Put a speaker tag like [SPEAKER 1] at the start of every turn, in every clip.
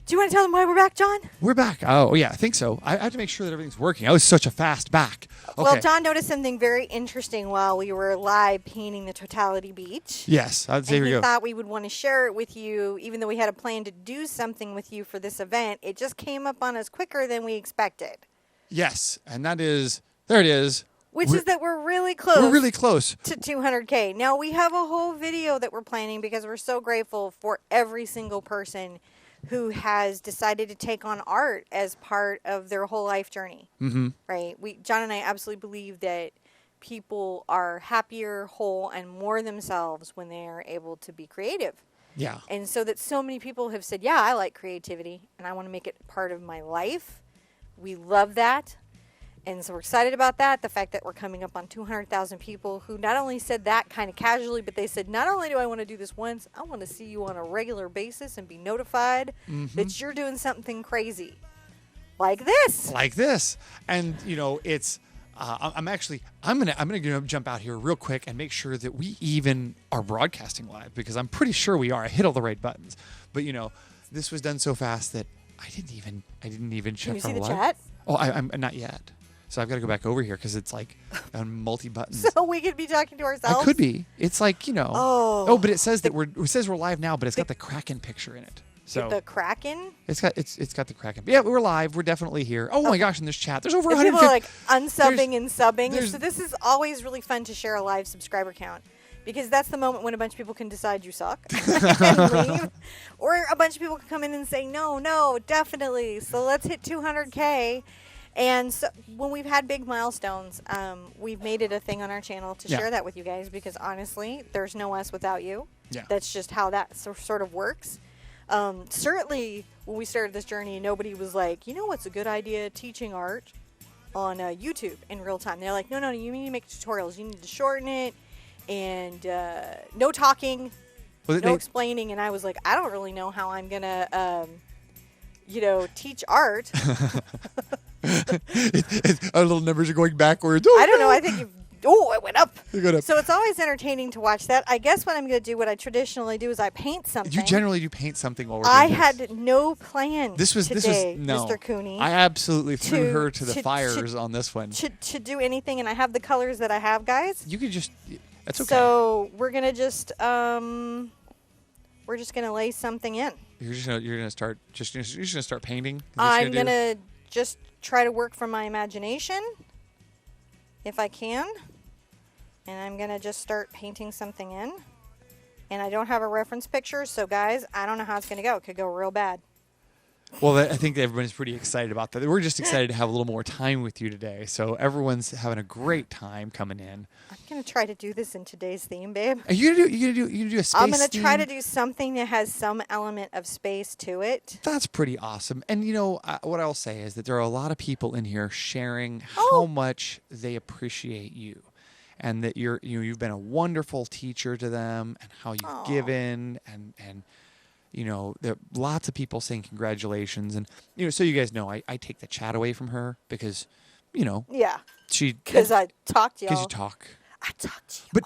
[SPEAKER 1] Do you want to tell them why we're back, John?
[SPEAKER 2] We're back. Oh, yeah, I think so. I have to make sure that everything's working. I was such a fast back. Okay.
[SPEAKER 1] Well, John noticed something very interesting while we were live painting the Totality Beach.
[SPEAKER 2] Yes, there we go.
[SPEAKER 1] He thought we would want to share it with you, even though we had a plan to do something with you for this event. It just came up on us quicker than we expected.
[SPEAKER 2] Yes, and that is, there it is.
[SPEAKER 1] Which is that we're really close.
[SPEAKER 2] We're really close
[SPEAKER 1] to 200K. Now, we have a whole video that we're planning because we're so grateful for every single person who has decided to take on art as part of their whole life journey.
[SPEAKER 2] Mm-hmm.
[SPEAKER 1] Right? John and I absolutely believe that people are happier, whole, and more themselves when they are able to be creative.
[SPEAKER 2] Yeah.
[SPEAKER 1] And so that so many people have said, yeah, I like creativity, and I want to make it part of my life. We love that. And so we're excited about that. The fact that we're coming up on 200,000 people who not only said that kind of casually, but they said, not only do I want to do this once, I want to see you on a regular basis and be notified that you're doing something crazy. Like this.
[SPEAKER 2] Like this. And, you know, it's, I'm gonna jump out here real quick and make sure that we even are broadcasting live, because I'm pretty sure we are. I hit all the right buttons. But, you know, this was done so fast that I didn't even check.
[SPEAKER 1] Can you see the chat?
[SPEAKER 2] Oh, I'm not yet. So I've got to go back over here because it's like multi-buttons.
[SPEAKER 1] So we could be talking to ourselves?
[SPEAKER 2] I could be. It's like, you know. Oh, but it says that we're live now, but it's got the Kraken picture in it. So
[SPEAKER 1] the Kraken?
[SPEAKER 2] It's got the Kraken. Yeah, we're live. We're definitely here. Oh my gosh, and there's chat. There's over 150.
[SPEAKER 1] People are like unsubbing and subbing. So this is always really fun to share a live subscriber count, because that's the moment when a bunch of people can decide you suck and leave. Or a bunch of people can come in and say, no, definitely. So let's hit 200K. And so when we've had big milestones, we've made it a thing on our channel to share that with you guys, because honestly, there's no us without you.
[SPEAKER 2] Yeah.
[SPEAKER 1] That's just how that sort of works. Certainly, when we started this journey, nobody was like, you know what's a good idea? Teaching art on YouTube in real time. They're like, no, you need to make tutorials. You need to shorten it, and no talking, no explaining. And I was like, I don't really know how I'm going to, teach art.
[SPEAKER 2] Our little numbers are going backwards.
[SPEAKER 1] I don't know. I think it went up.
[SPEAKER 2] It went up.
[SPEAKER 1] So it's always entertaining to watch that. I guess what I'm going to do, what I traditionally do, is I paint something.
[SPEAKER 2] You generally do paint something while we're
[SPEAKER 1] doing
[SPEAKER 2] this.
[SPEAKER 1] I had no plan
[SPEAKER 2] this was
[SPEAKER 1] today,
[SPEAKER 2] no.
[SPEAKER 1] Mr. Cooney.
[SPEAKER 2] I absolutely threw her to the fires on this one.
[SPEAKER 1] To do anything, and I have the colors that I have, guys.
[SPEAKER 2] You could just, that's okay.
[SPEAKER 1] So we're going to just, we're just going to lay something in.
[SPEAKER 2] You're gonna start painting.
[SPEAKER 1] I'm gonna just try to work from my imagination, if I can, and I'm gonna just start painting something in. And I don't have a reference picture, so guys, I don't know how it's gonna go. It could go real bad.
[SPEAKER 2] Well, I think that everybody's pretty excited about that. We're just excited to have a little more time with you today. So everyone's having a great time coming in.
[SPEAKER 1] I'm gonna try to do this in today's theme, babe.
[SPEAKER 2] Are you gonna do a space
[SPEAKER 1] I'm gonna
[SPEAKER 2] theme?
[SPEAKER 1] try to do something that has some element of space to it.
[SPEAKER 2] That's pretty awesome. And you know what I'll say is that there are a lot of people in here sharing how much they appreciate you, and that you've been a wonderful teacher to them, and how you've given and. You know, there are lots of people saying congratulations. And, so you guys know, I take the chat away from her because, Yeah.
[SPEAKER 1] Because I talk to you.
[SPEAKER 2] Because you talk.
[SPEAKER 1] I talk to you.
[SPEAKER 2] But,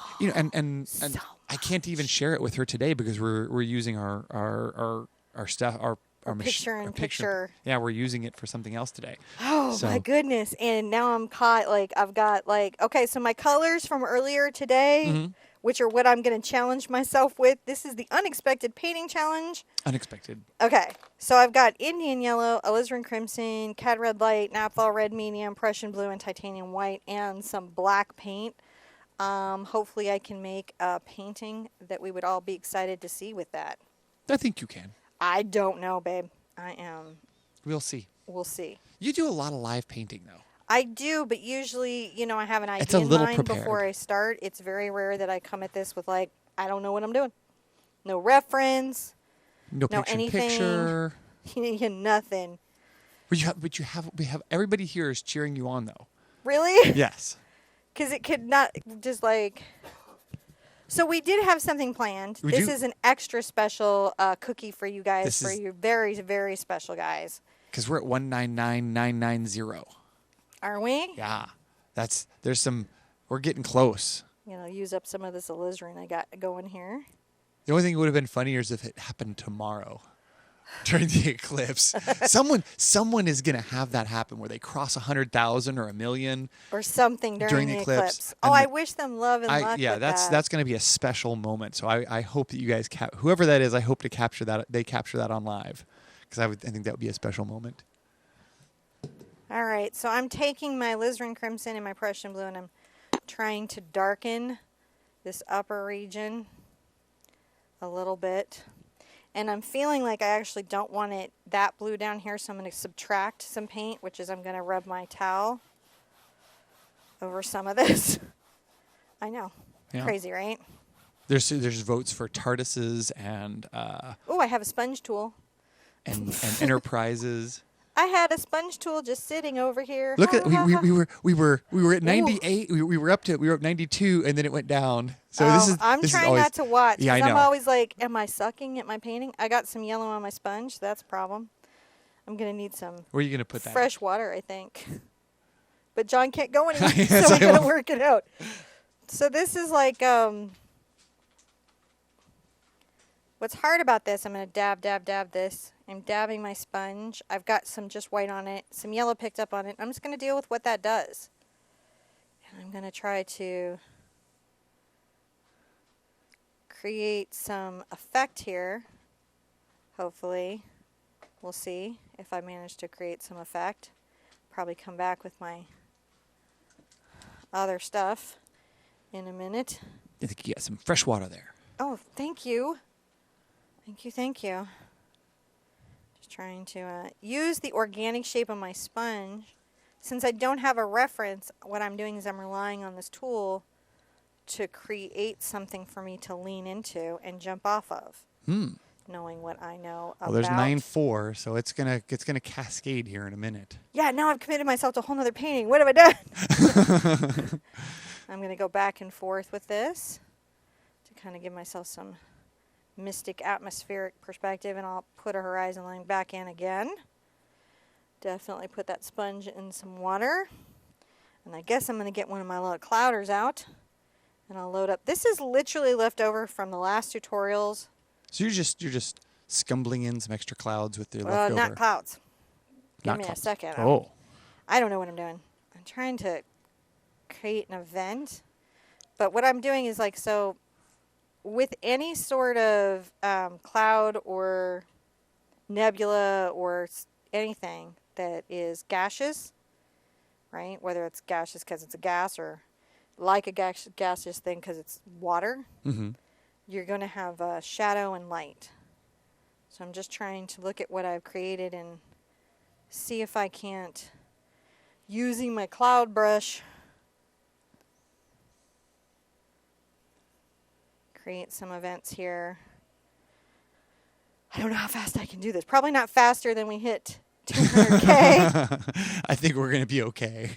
[SPEAKER 2] and
[SPEAKER 1] so
[SPEAKER 2] I can't even share it with her today because we're using our stuff, our
[SPEAKER 1] picture.
[SPEAKER 2] Yeah, we're using it for something else today.
[SPEAKER 1] Oh, my goodness. And now I'm caught, I've got, okay, so my colors from earlier today, which are what I'm going to challenge myself with. This is the Unexpected Painting Challenge.
[SPEAKER 2] Unexpected.
[SPEAKER 1] Okay, so I've got Indian Yellow, Alizarin Crimson, Cad Red Light, Naphthol Red Medium, Prussian Blue, and Titanium White, and some black paint. Hopefully I can make a painting that we would all be excited to see with that.
[SPEAKER 2] I think you can.
[SPEAKER 1] I don't know, babe. I am.
[SPEAKER 2] We'll see.
[SPEAKER 1] We'll see.
[SPEAKER 2] You do a lot of live painting, though.
[SPEAKER 1] I do, but usually, I have an idea in mind before I start. It's very rare that I come at this with, I don't know what I'm doing. No reference.
[SPEAKER 2] No picture.
[SPEAKER 1] Nothing.
[SPEAKER 2] We have everybody here is cheering you on, though.
[SPEAKER 1] Really?
[SPEAKER 2] Yes.
[SPEAKER 1] Because it could not just So we did have something planned. This is an extra special cookie for you guys, for you very, very special guys.
[SPEAKER 2] Because we're at 199990.
[SPEAKER 1] Are we?
[SPEAKER 2] Yeah. We're getting close.
[SPEAKER 1] Use up some of this alizarin I got going here.
[SPEAKER 2] The only thing that would have been funnier is if it happened tomorrow. during the eclipse. Someone is going to have that happen where they cross 100,000 or 1,000,000
[SPEAKER 1] or something during the eclipse. Oh, I wish them love and luck with that.
[SPEAKER 2] That's going to be a special moment. So I hope that you guys, whoever that is, I hope to capture that. They capture that on live, because I think that would be a special moment.
[SPEAKER 1] All right, so I'm taking my alizarin crimson and my Prussian blue, and I'm trying to darken this upper region a little bit. And I'm feeling like I actually don't want it that blue down here, so I'm going to subtract some paint, which is I'm going to rub my towel over some of this. I know. Yeah. Crazy, right?
[SPEAKER 2] There's votes for TARDISes and...
[SPEAKER 1] oh, I have a sponge tool.
[SPEAKER 2] And enterprises.
[SPEAKER 1] I had a sponge tool just sitting over here.
[SPEAKER 2] Look at we were at 98. We were up 92, and then it went down. So
[SPEAKER 1] I'm trying
[SPEAKER 2] always,
[SPEAKER 1] not to watch.
[SPEAKER 2] Yeah, I know.
[SPEAKER 1] I'm always like, am I sucking at my painting? I got some yellow on my sponge. That's a problem. I'm gonna need some.
[SPEAKER 2] Where are you gonna put that?
[SPEAKER 1] Fresh water, I think. But John can't go anywhere, so I'm gonna work it out. So this is like what's hard about this? I'm gonna dab this. I'm dabbing my sponge. I've got some just white on it, some yellow picked up on it. I'm just going to deal with what that does. And I'm going to try to create some effect here. Hopefully. We'll see if I manage to create some effect. Probably come back with my other stuff in a minute.
[SPEAKER 2] I think you got some fresh water there.
[SPEAKER 1] Oh, thank you. Thank you. Trying to use the organic shape of my sponge. Since I don't have a reference, what I'm doing is I'm relying on this tool to create something for me to lean into and jump off of. Knowing what I know about.
[SPEAKER 2] Well, there's 9-4, so it's gonna cascade here in a minute.
[SPEAKER 1] Yeah, now I've committed myself to a whole nother painting. What have I done? I'm gonna go back and forth with this to kind of give myself some mystic atmospheric perspective, and I'll put a horizon line back in again. Definitely put that sponge in some water, and I guess I'm going to get one of my little clouders out, and I'll load up. This is literally left over from the last tutorials.
[SPEAKER 2] So you're just scumbling in some extra clouds with the leftover.
[SPEAKER 1] Not clouds. Give me a second. I don't know what I'm doing. I'm trying to create an event, but what I'm doing is like so. With any sort of cloud or nebula or anything that is gaseous, right? Whether it's gaseous because it's a gas or like a gaseous thing because it's water, you're going to have shadow and light. So I'm just trying to look at what I've created and see if I can't, using my cloud brush, create some events here. I don't know how fast I can do this. Probably not faster than we hit 200K.
[SPEAKER 2] I think we're going to be okay.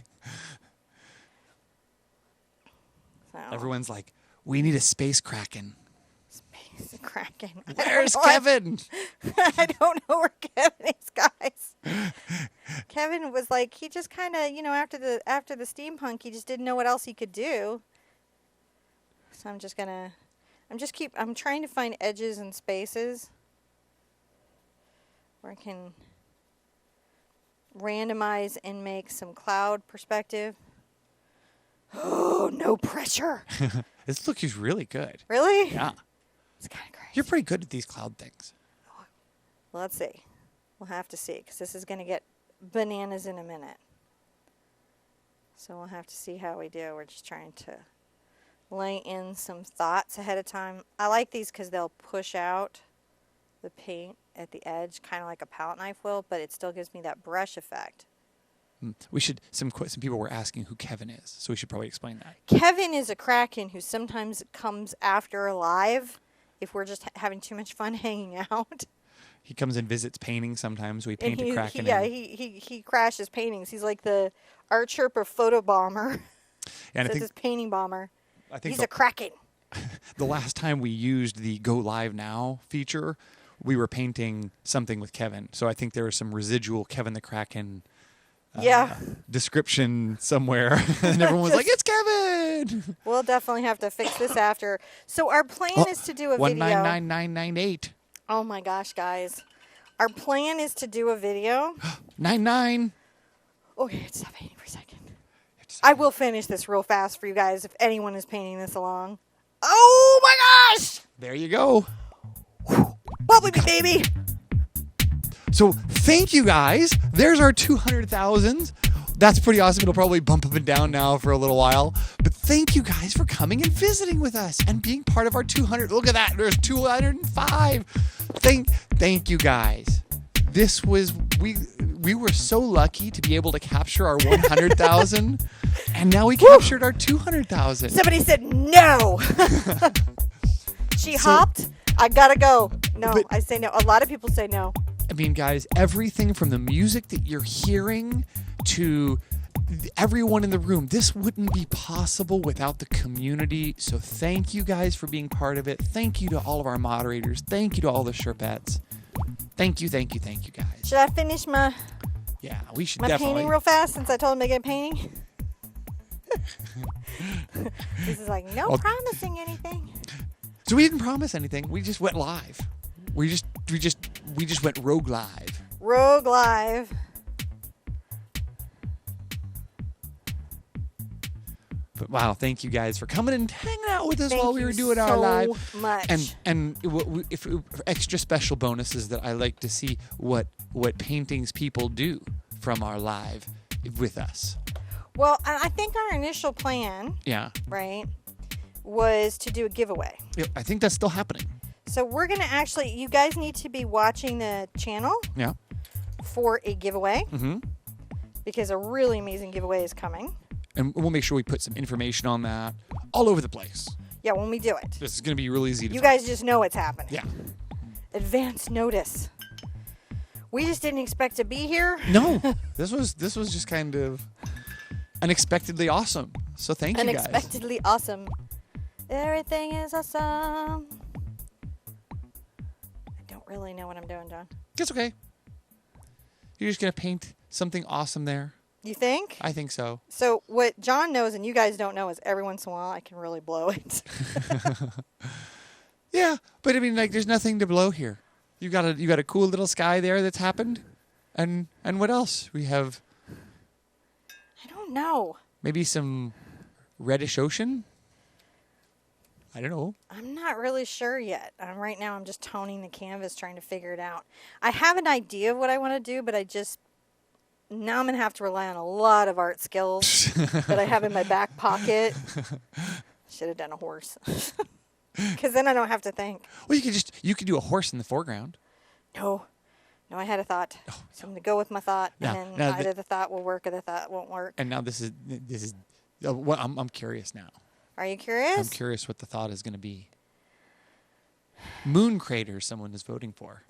[SPEAKER 1] So.
[SPEAKER 2] Everyone's like, we need a space kraken.
[SPEAKER 1] Space kraken.
[SPEAKER 2] Where's Kevin?
[SPEAKER 1] I don't know where Kevin is, guys. Kevin was like, he just kind of, after the steampunk, he just didn't know what else he could do. So I'm just going to... I'm trying to find edges and spaces where I can randomize and make some cloud perspective. Oh, no pressure.
[SPEAKER 2] This looks really good.
[SPEAKER 1] Really?
[SPEAKER 2] Yeah.
[SPEAKER 1] It's kind of crazy.
[SPEAKER 2] You're pretty good at these cloud things.
[SPEAKER 1] Well, let's see. We'll have to see because this is going to get bananas in a minute. So we'll have to see how we do. We're just trying to lay in some thoughts ahead of time. I like these because they'll push out the paint at the edge, kind of like a palette knife will, but it still gives me that brush effect.
[SPEAKER 2] We should. Some people were asking who Kevin is, so we should probably explain that.
[SPEAKER 1] Kevin is a kraken who sometimes comes after a live if we're just having too much fun hanging out.
[SPEAKER 2] He comes and visits paintings sometimes. We paint a kraken.
[SPEAKER 1] He crashes paintings. He's like the Art Sherpa photo bomber.
[SPEAKER 2] And
[SPEAKER 1] so I think this painting bomber.
[SPEAKER 2] I think
[SPEAKER 1] he's a kraken.
[SPEAKER 2] The last time we used the Go Live Now feature, we were painting something with Kevin. So I think there was some residual Kevin the Kraken description somewhere. And everyone was like, it's Kevin!
[SPEAKER 1] We'll definitely have to fix this after. So our plan is to do a video.
[SPEAKER 2] 199998.
[SPEAKER 1] Oh my gosh, guys. Our plan is to do a video.
[SPEAKER 2] 9-9.
[SPEAKER 1] Okay, stop painting for a second. I will finish this real fast for you guys if anyone is painting this along. Oh my gosh!
[SPEAKER 2] There you go.
[SPEAKER 1] Bubbly me, baby!
[SPEAKER 2] So thank you guys. There's our 200,000. That's pretty awesome. It'll probably bump up and down now for a little while. But thank you guys for coming and visiting with us and being part of our 200. Look at that. There's 205. Thank you guys. This was we were so lucky to be able to capture our 100,000 and now we captured our 200,000.
[SPEAKER 1] Somebody said no. She hopped. I gotta go. No, I say no. A lot of people say no.
[SPEAKER 2] I mean, guys, everything from the music that you're hearing to everyone in the room, this wouldn't be possible without the community. So thank you guys for being part of it. Thank you to all of our moderators. Thank you to all the Sherpettes. Thank you guys.
[SPEAKER 1] Should I finish my
[SPEAKER 2] we should
[SPEAKER 1] my
[SPEAKER 2] definitely
[SPEAKER 1] painting real fast since I told him to get painting? This is like no promising anything.
[SPEAKER 2] So we didn't promise anything. We just went live. We just went rogue live.
[SPEAKER 1] Rogue live.
[SPEAKER 2] But wow, thank you guys for coming and hanging out with us
[SPEAKER 1] Thank
[SPEAKER 2] while we
[SPEAKER 1] you
[SPEAKER 2] were doing our
[SPEAKER 1] so
[SPEAKER 2] live.
[SPEAKER 1] much.
[SPEAKER 2] And if extra special bonuses that I like to see what paintings people do from our live with us.
[SPEAKER 1] Well, I think our initial plan, right, was to do a giveaway.
[SPEAKER 2] Yeah, I think that's still happening.
[SPEAKER 1] So we're going to actually, you guys need to be watching the channel for a giveaway because a really amazing giveaway is coming.
[SPEAKER 2] And we'll make sure we put some information on that all over the place.
[SPEAKER 1] Yeah, when we do it.
[SPEAKER 2] This is going to be really easy to
[SPEAKER 1] find.
[SPEAKER 2] You
[SPEAKER 1] guys just know it's happening.
[SPEAKER 2] Yeah.
[SPEAKER 1] Advance notice. We just didn't expect to be here.
[SPEAKER 2] No. This was just kind of unexpectedly awesome. So thank you guys.
[SPEAKER 1] Unexpectedly awesome. Everything is awesome. I don't really know what I'm doing, John.
[SPEAKER 2] It's okay. You're just going to paint something awesome there.
[SPEAKER 1] You think?
[SPEAKER 2] I think so.
[SPEAKER 1] So what John knows and you guys don't know is every once in a while I can really blow it.
[SPEAKER 2] Yeah, but I mean, like, there's nothing to blow here. You got a cool little sky there that's happened, and what else? We have.
[SPEAKER 1] I don't know.
[SPEAKER 2] Maybe some reddish ocean. I don't know.
[SPEAKER 1] I'm not really sure yet. Right now I'm just toning the canvas, trying to figure it out. I have an idea of what I want to do, but now I'm going to have to rely on a lot of art skills that I have in my back pocket. Should have done a horse. Because then I don't have to think.
[SPEAKER 2] Well, you could do a horse in the foreground.
[SPEAKER 1] No, I had a thought. So I'm going to go with my thought,
[SPEAKER 2] now
[SPEAKER 1] and then either the thought will work or the thought won't work.
[SPEAKER 2] And now this is what I'm curious now.
[SPEAKER 1] Are you curious?
[SPEAKER 2] I'm curious what the thought is going to be. Moon crater, someone is voting for.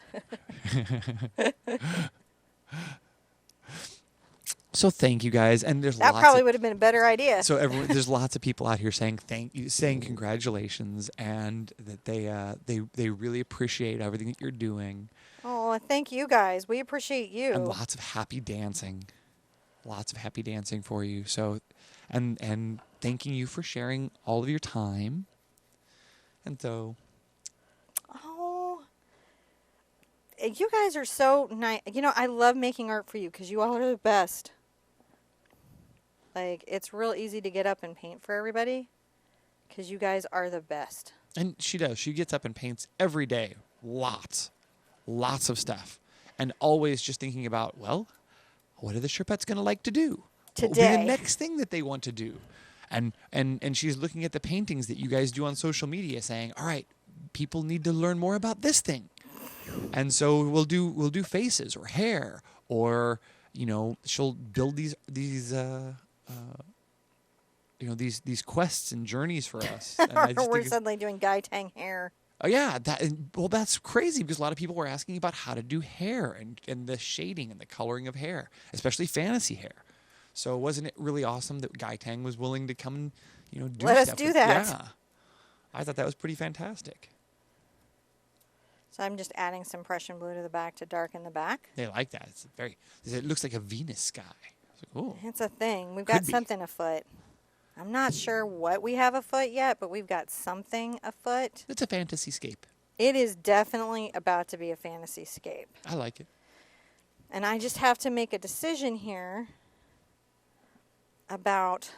[SPEAKER 2] So thank you guys, and
[SPEAKER 1] that probably would have been a better idea.
[SPEAKER 2] So there's lots of people out here saying thank you, saying congratulations, and that they really appreciate everything that you're doing.
[SPEAKER 1] Oh, thank you guys. We appreciate you.
[SPEAKER 2] And lots of happy dancing for you. So, and thanking you for sharing all of your time. And so.
[SPEAKER 1] Oh, you guys are so nice. You know, I love making art for you because you all are the best. Like, it's real easy to get up and paint for everybody because you guys are the best.
[SPEAKER 2] And she does. She gets up and paints every day. Lots of stuff. And always just thinking about, well, what are the Sherpettes going to like to do?
[SPEAKER 1] Today.
[SPEAKER 2] What will be the next thing that they want to do? And she's looking at the paintings that you guys do on social media saying, all right, people need to learn more about this thing. And so we'll do faces or hair, or, you know, she'll build these quests and journeys for us. And
[SPEAKER 1] We're suddenly doing Gai Tang hair.
[SPEAKER 2] Oh yeah, that's crazy because a lot of people were asking about how to do hair and the shading and the coloring of hair, especially fantasy hair. So wasn't it really awesome that Gai Tang was willing to come and, you know,
[SPEAKER 1] let us do that?
[SPEAKER 2] Yeah, I thought that was pretty fantastic.
[SPEAKER 1] So I'm just adding some Prussian blue to the back to darken the back.
[SPEAKER 2] They like that. It looks like a Venus sky. Ooh.
[SPEAKER 1] It's a thing. We've got something afoot. I'm not sure what we have afoot yet, but we've got something afoot.
[SPEAKER 2] It's a fantasy scape.
[SPEAKER 1] It is definitely about to be a fantasy scape.
[SPEAKER 2] I like it.
[SPEAKER 1] And I just have to make a decision here about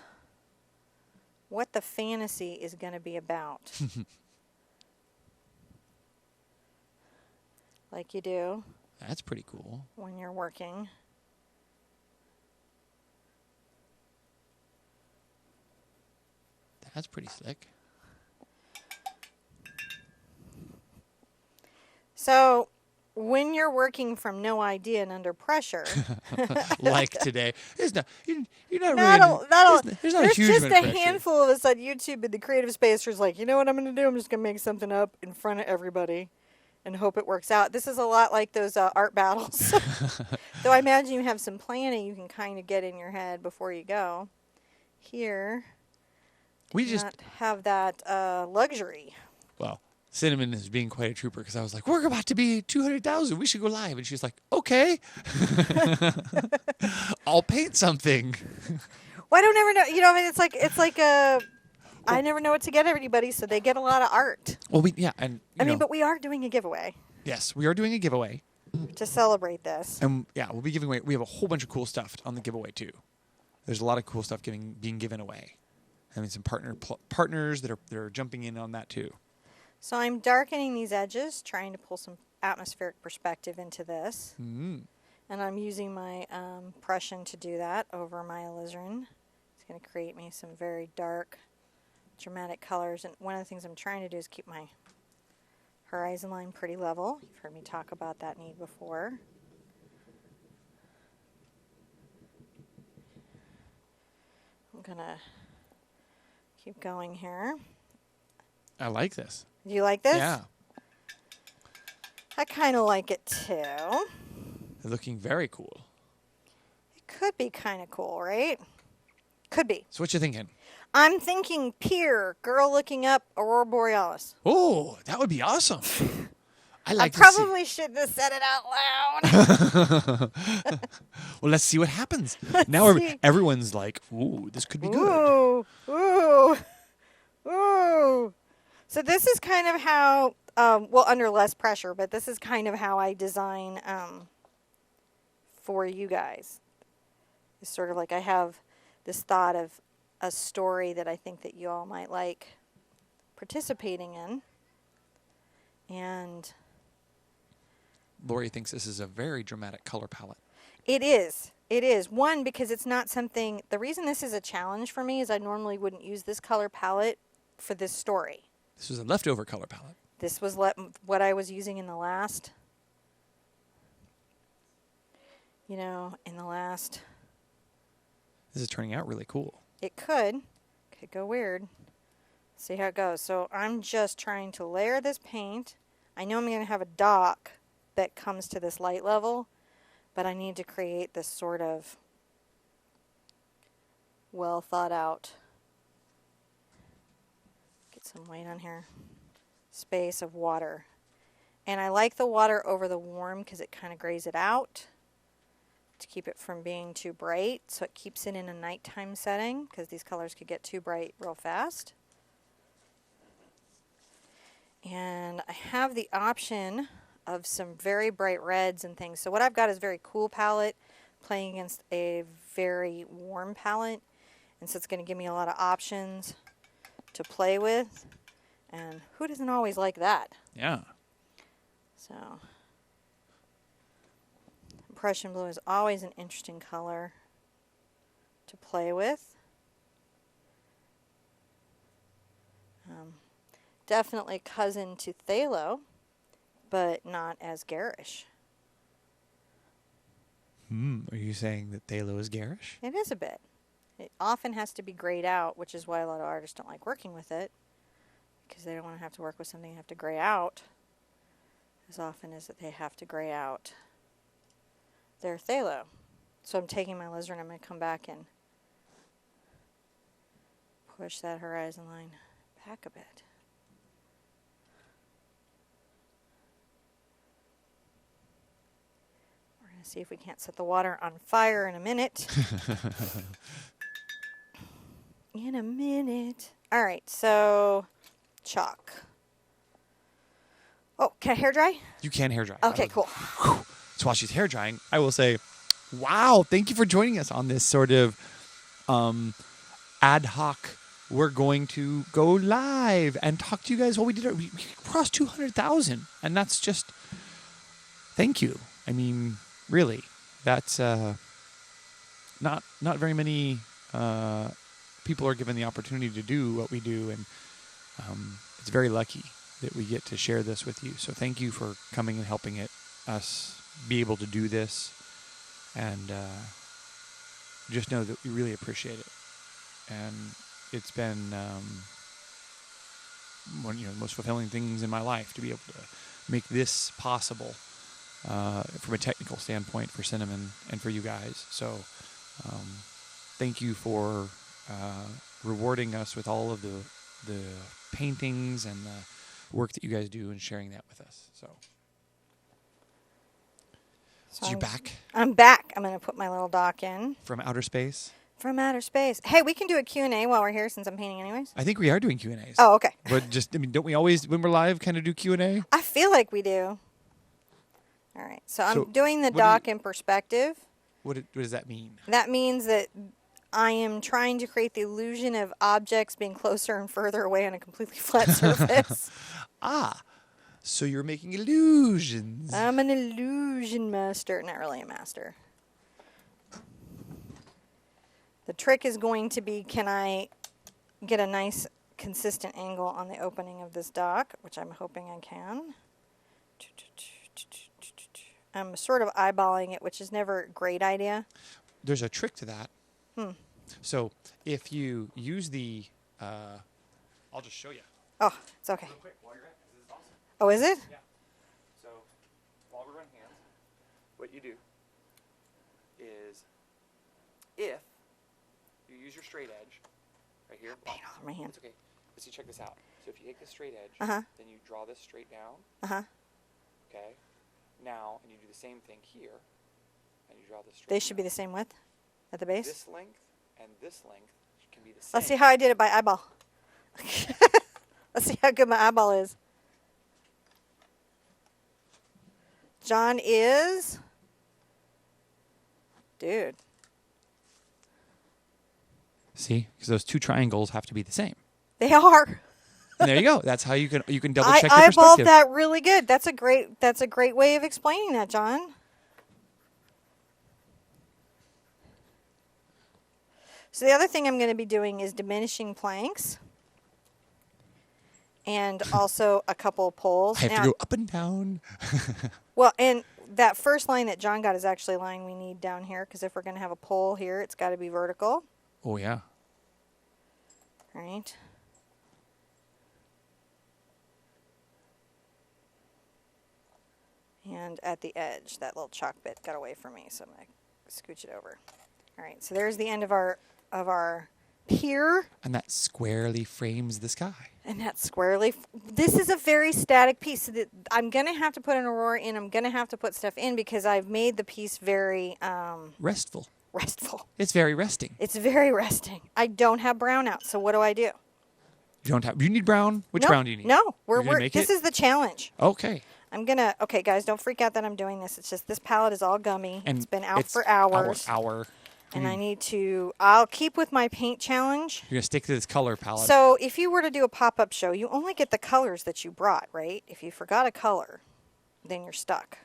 [SPEAKER 1] what the fantasy is going to be about. Like you do
[SPEAKER 2] That's pretty cool.
[SPEAKER 1] when you're working.
[SPEAKER 2] That's pretty slick.
[SPEAKER 1] So, when you're working from no idea and under pressure,
[SPEAKER 2] Like today. There's not, you're not there's not a
[SPEAKER 1] there's
[SPEAKER 2] huge
[SPEAKER 1] just
[SPEAKER 2] amount
[SPEAKER 1] a
[SPEAKER 2] of pressure.
[SPEAKER 1] handful of us on YouTube in the creative space who's like, you know what I'm going to do? I'm just going to make something up in front of everybody and hope it works out. This is a lot like those art battles. Though I imagine you have some planning you can kind of get in your head before you go. Here,
[SPEAKER 2] We
[SPEAKER 1] do
[SPEAKER 2] just,
[SPEAKER 1] not have that luxury.
[SPEAKER 2] well, Cinnamon is being quite a trooper because I was like, we're about to be 200,000. We should go live. And she's like, okay. I'll paint something.
[SPEAKER 1] Well, I don't ever know. You know, I mean, it's like I never know what to get everybody, so they get a lot of art.
[SPEAKER 2] Well, and
[SPEAKER 1] I mean, but we are doing a giveaway
[SPEAKER 2] yes, we are doing a giveaway.
[SPEAKER 1] to celebrate this.
[SPEAKER 2] And yeah, we'll be giving away. We have a whole bunch of cool stuff on the giveaway too. There's a lot of cool stuff being given away. I mean, some partners that are jumping in on that too.
[SPEAKER 1] So I'm darkening these edges, trying to pull some atmospheric perspective into this.
[SPEAKER 2] Mm.
[SPEAKER 1] And I'm using my Prussian to do that over my alizarin. It's going to create me some very dark, dramatic colors. And one of the things I'm trying to do is keep my horizon line pretty level. You've heard me talk about that need before. I'm going to keep going here.
[SPEAKER 2] I like this.
[SPEAKER 1] Do you like this?
[SPEAKER 2] Yeah.
[SPEAKER 1] I kind of like it too.
[SPEAKER 2] They're looking very cool.
[SPEAKER 1] It could be kind of cool, right? Could be.
[SPEAKER 2] So what you thinking?
[SPEAKER 1] I'm thinking pier, girl looking up, aurora borealis.
[SPEAKER 2] Oh, that would be awesome. I like
[SPEAKER 1] I probably shouldn't have said it out loud.
[SPEAKER 2] Well, let's see what happens. Now everyone's like, ooh, this could be good.
[SPEAKER 1] Ooh. So this is kind of how, well, under less pressure, but this is kind of how I design for you guys. It's sort of like I have this thought of a story that I think that you all might like participating in. And
[SPEAKER 2] Lori thinks this is a very dramatic color palette.
[SPEAKER 1] it is. It is. One, because it's not something, the reason this is a challenge for me is I normally wouldn't use this color palette for this story.
[SPEAKER 2] This was a leftover color palette.
[SPEAKER 1] This was what I was using in the last, in the last.
[SPEAKER 2] This is turning out really cool.
[SPEAKER 1] It could go weird. See how it goes. So I'm just trying to layer this paint. I know I'm going to have a dock that comes to this light level, but I need to create this sort of well thought out, get some weight on here, space of water. And I like the water over the warm because it kind of grays it out to keep it from being too bright, so it keeps it in a nighttime setting because these colors could get too bright real fast. And I have the option of some very bright reds and things. So what I've got is a very cool palette playing against a very warm palette. And so it's going to give me a lot of options to play with. And who doesn't always like that?
[SPEAKER 2] Yeah.
[SPEAKER 1] So Prussian blue is always an interesting color to play with. Definitely cousin to phthalo, but not as garish.
[SPEAKER 2] Are you saying that phthalo is garish?
[SPEAKER 1] It is a bit. It often has to be grayed out, which is why a lot of artists don't like working with it, because they don't want to have to work with something they have to gray out as often as that they have to gray out their phthalo. So I'm taking my alizarin, I'm going to come back and push that horizon line back a bit. We're going to see if we can't set the water on fire in a minute. In a minute. All right, so chalk. Oh, can I hair dry?
[SPEAKER 2] You can hair dry.
[SPEAKER 1] Okay, cool.
[SPEAKER 2] So while she's hair drying, I will say, wow, thank you for joining us on this sort of ad hoc. We're going to go live and talk to you guys. Well, we crossed 200,000, and that's just thank you. I mean, really, that's not very many people are given the opportunity to do what we do, and it's very lucky that we get to share this with you. So thank you for coming and helping us be able to do this, and just know that we really appreciate it. And it's been one of the most fulfilling things in my life to be able to make this possible from a technical standpoint for Cinnamon and for you guys. So thank you for rewarding us with all of the paintings and the work that you guys do and sharing that with us. So you're back?
[SPEAKER 1] I'm back. I'm going to put my little dock in.
[SPEAKER 2] From outer space?
[SPEAKER 1] From outer space. Hey, we can do a Q&A while we're here since I'm painting anyways.
[SPEAKER 2] I think we are doing Q&As.
[SPEAKER 1] Oh, okay.
[SPEAKER 2] But don't we always, when we're live, kind of do Q&A?
[SPEAKER 1] I feel like we do. All right. So I'm doing the dock in perspective.
[SPEAKER 2] What does that mean?
[SPEAKER 1] That means that I am trying to create the illusion of objects being closer and further away on a completely flat surface.
[SPEAKER 2] So you're making illusions.
[SPEAKER 1] I'm an illusion master. Not really a master. The trick is going to be, can I get a nice consistent angle on the opening of this dock, which I'm hoping I can. I'm sort of eyeballing it, which is never a great idea.
[SPEAKER 2] There's a trick to that. So if you use the, I'll just show you.
[SPEAKER 1] Oh, it's okay.
[SPEAKER 2] Real quick, while you're at it, this is awesome.
[SPEAKER 1] Oh, is it?
[SPEAKER 2] Yeah. So while we're on hands, what you do is if you use your straight edge right here.
[SPEAKER 1] Paint all over my hand.
[SPEAKER 2] It's okay. Let's see, check this out. So if you take the straight edge, then you draw this straight down. Okay. Now, and you do the same thing here, and you draw this straight
[SPEAKER 1] They should be
[SPEAKER 2] down.
[SPEAKER 1] the same width at the base?
[SPEAKER 2] This length and this length can be the same.
[SPEAKER 1] Let's see how I did it by eyeball. Let's see how good my eyeball is. John is... Dude.
[SPEAKER 2] See? Because those two triangles have to be the same.
[SPEAKER 1] They are.
[SPEAKER 2] And there you go. That's how you can double check your
[SPEAKER 1] I eyeballed
[SPEAKER 2] perspective.
[SPEAKER 1] that really good. That's a great way of explaining that, John. So the other thing I'm going to be doing is diminishing planks. And also a couple of poles.
[SPEAKER 2] I have to go up and down.
[SPEAKER 1] Well, and that first line that John got is actually a line we need down here, because if we're going to have a pole here, it's got to be vertical.
[SPEAKER 2] Oh, yeah.
[SPEAKER 1] Right. And at the edge, that little chalk bit got away from me, so I'm going to scooch it over. All right, so there's the end of our pier.
[SPEAKER 2] And that squarely frames the sky.
[SPEAKER 1] And that squarely, this is a very static piece. So that I'm going to have to put an aurora in. I'm going to have to put stuff in because I've made the piece very...
[SPEAKER 2] restful.
[SPEAKER 1] Restful.
[SPEAKER 2] It's very resting.
[SPEAKER 1] It's very resting. I don't have brown out, so what do I do?
[SPEAKER 2] You need brown? Which brown do you need?
[SPEAKER 1] No, this is the challenge.
[SPEAKER 2] Okay.
[SPEAKER 1] Okay, guys, don't freak out that I'm doing this. It's just this palette is all gummy.
[SPEAKER 2] And
[SPEAKER 1] it's been out for hours. And I need to, I'll keep with my paint challenge.
[SPEAKER 2] You're going to stick to this color palette.
[SPEAKER 1] So if you were to do a pop-up show, you only get the colors that you brought, right? If you forgot a color, then you're stuck.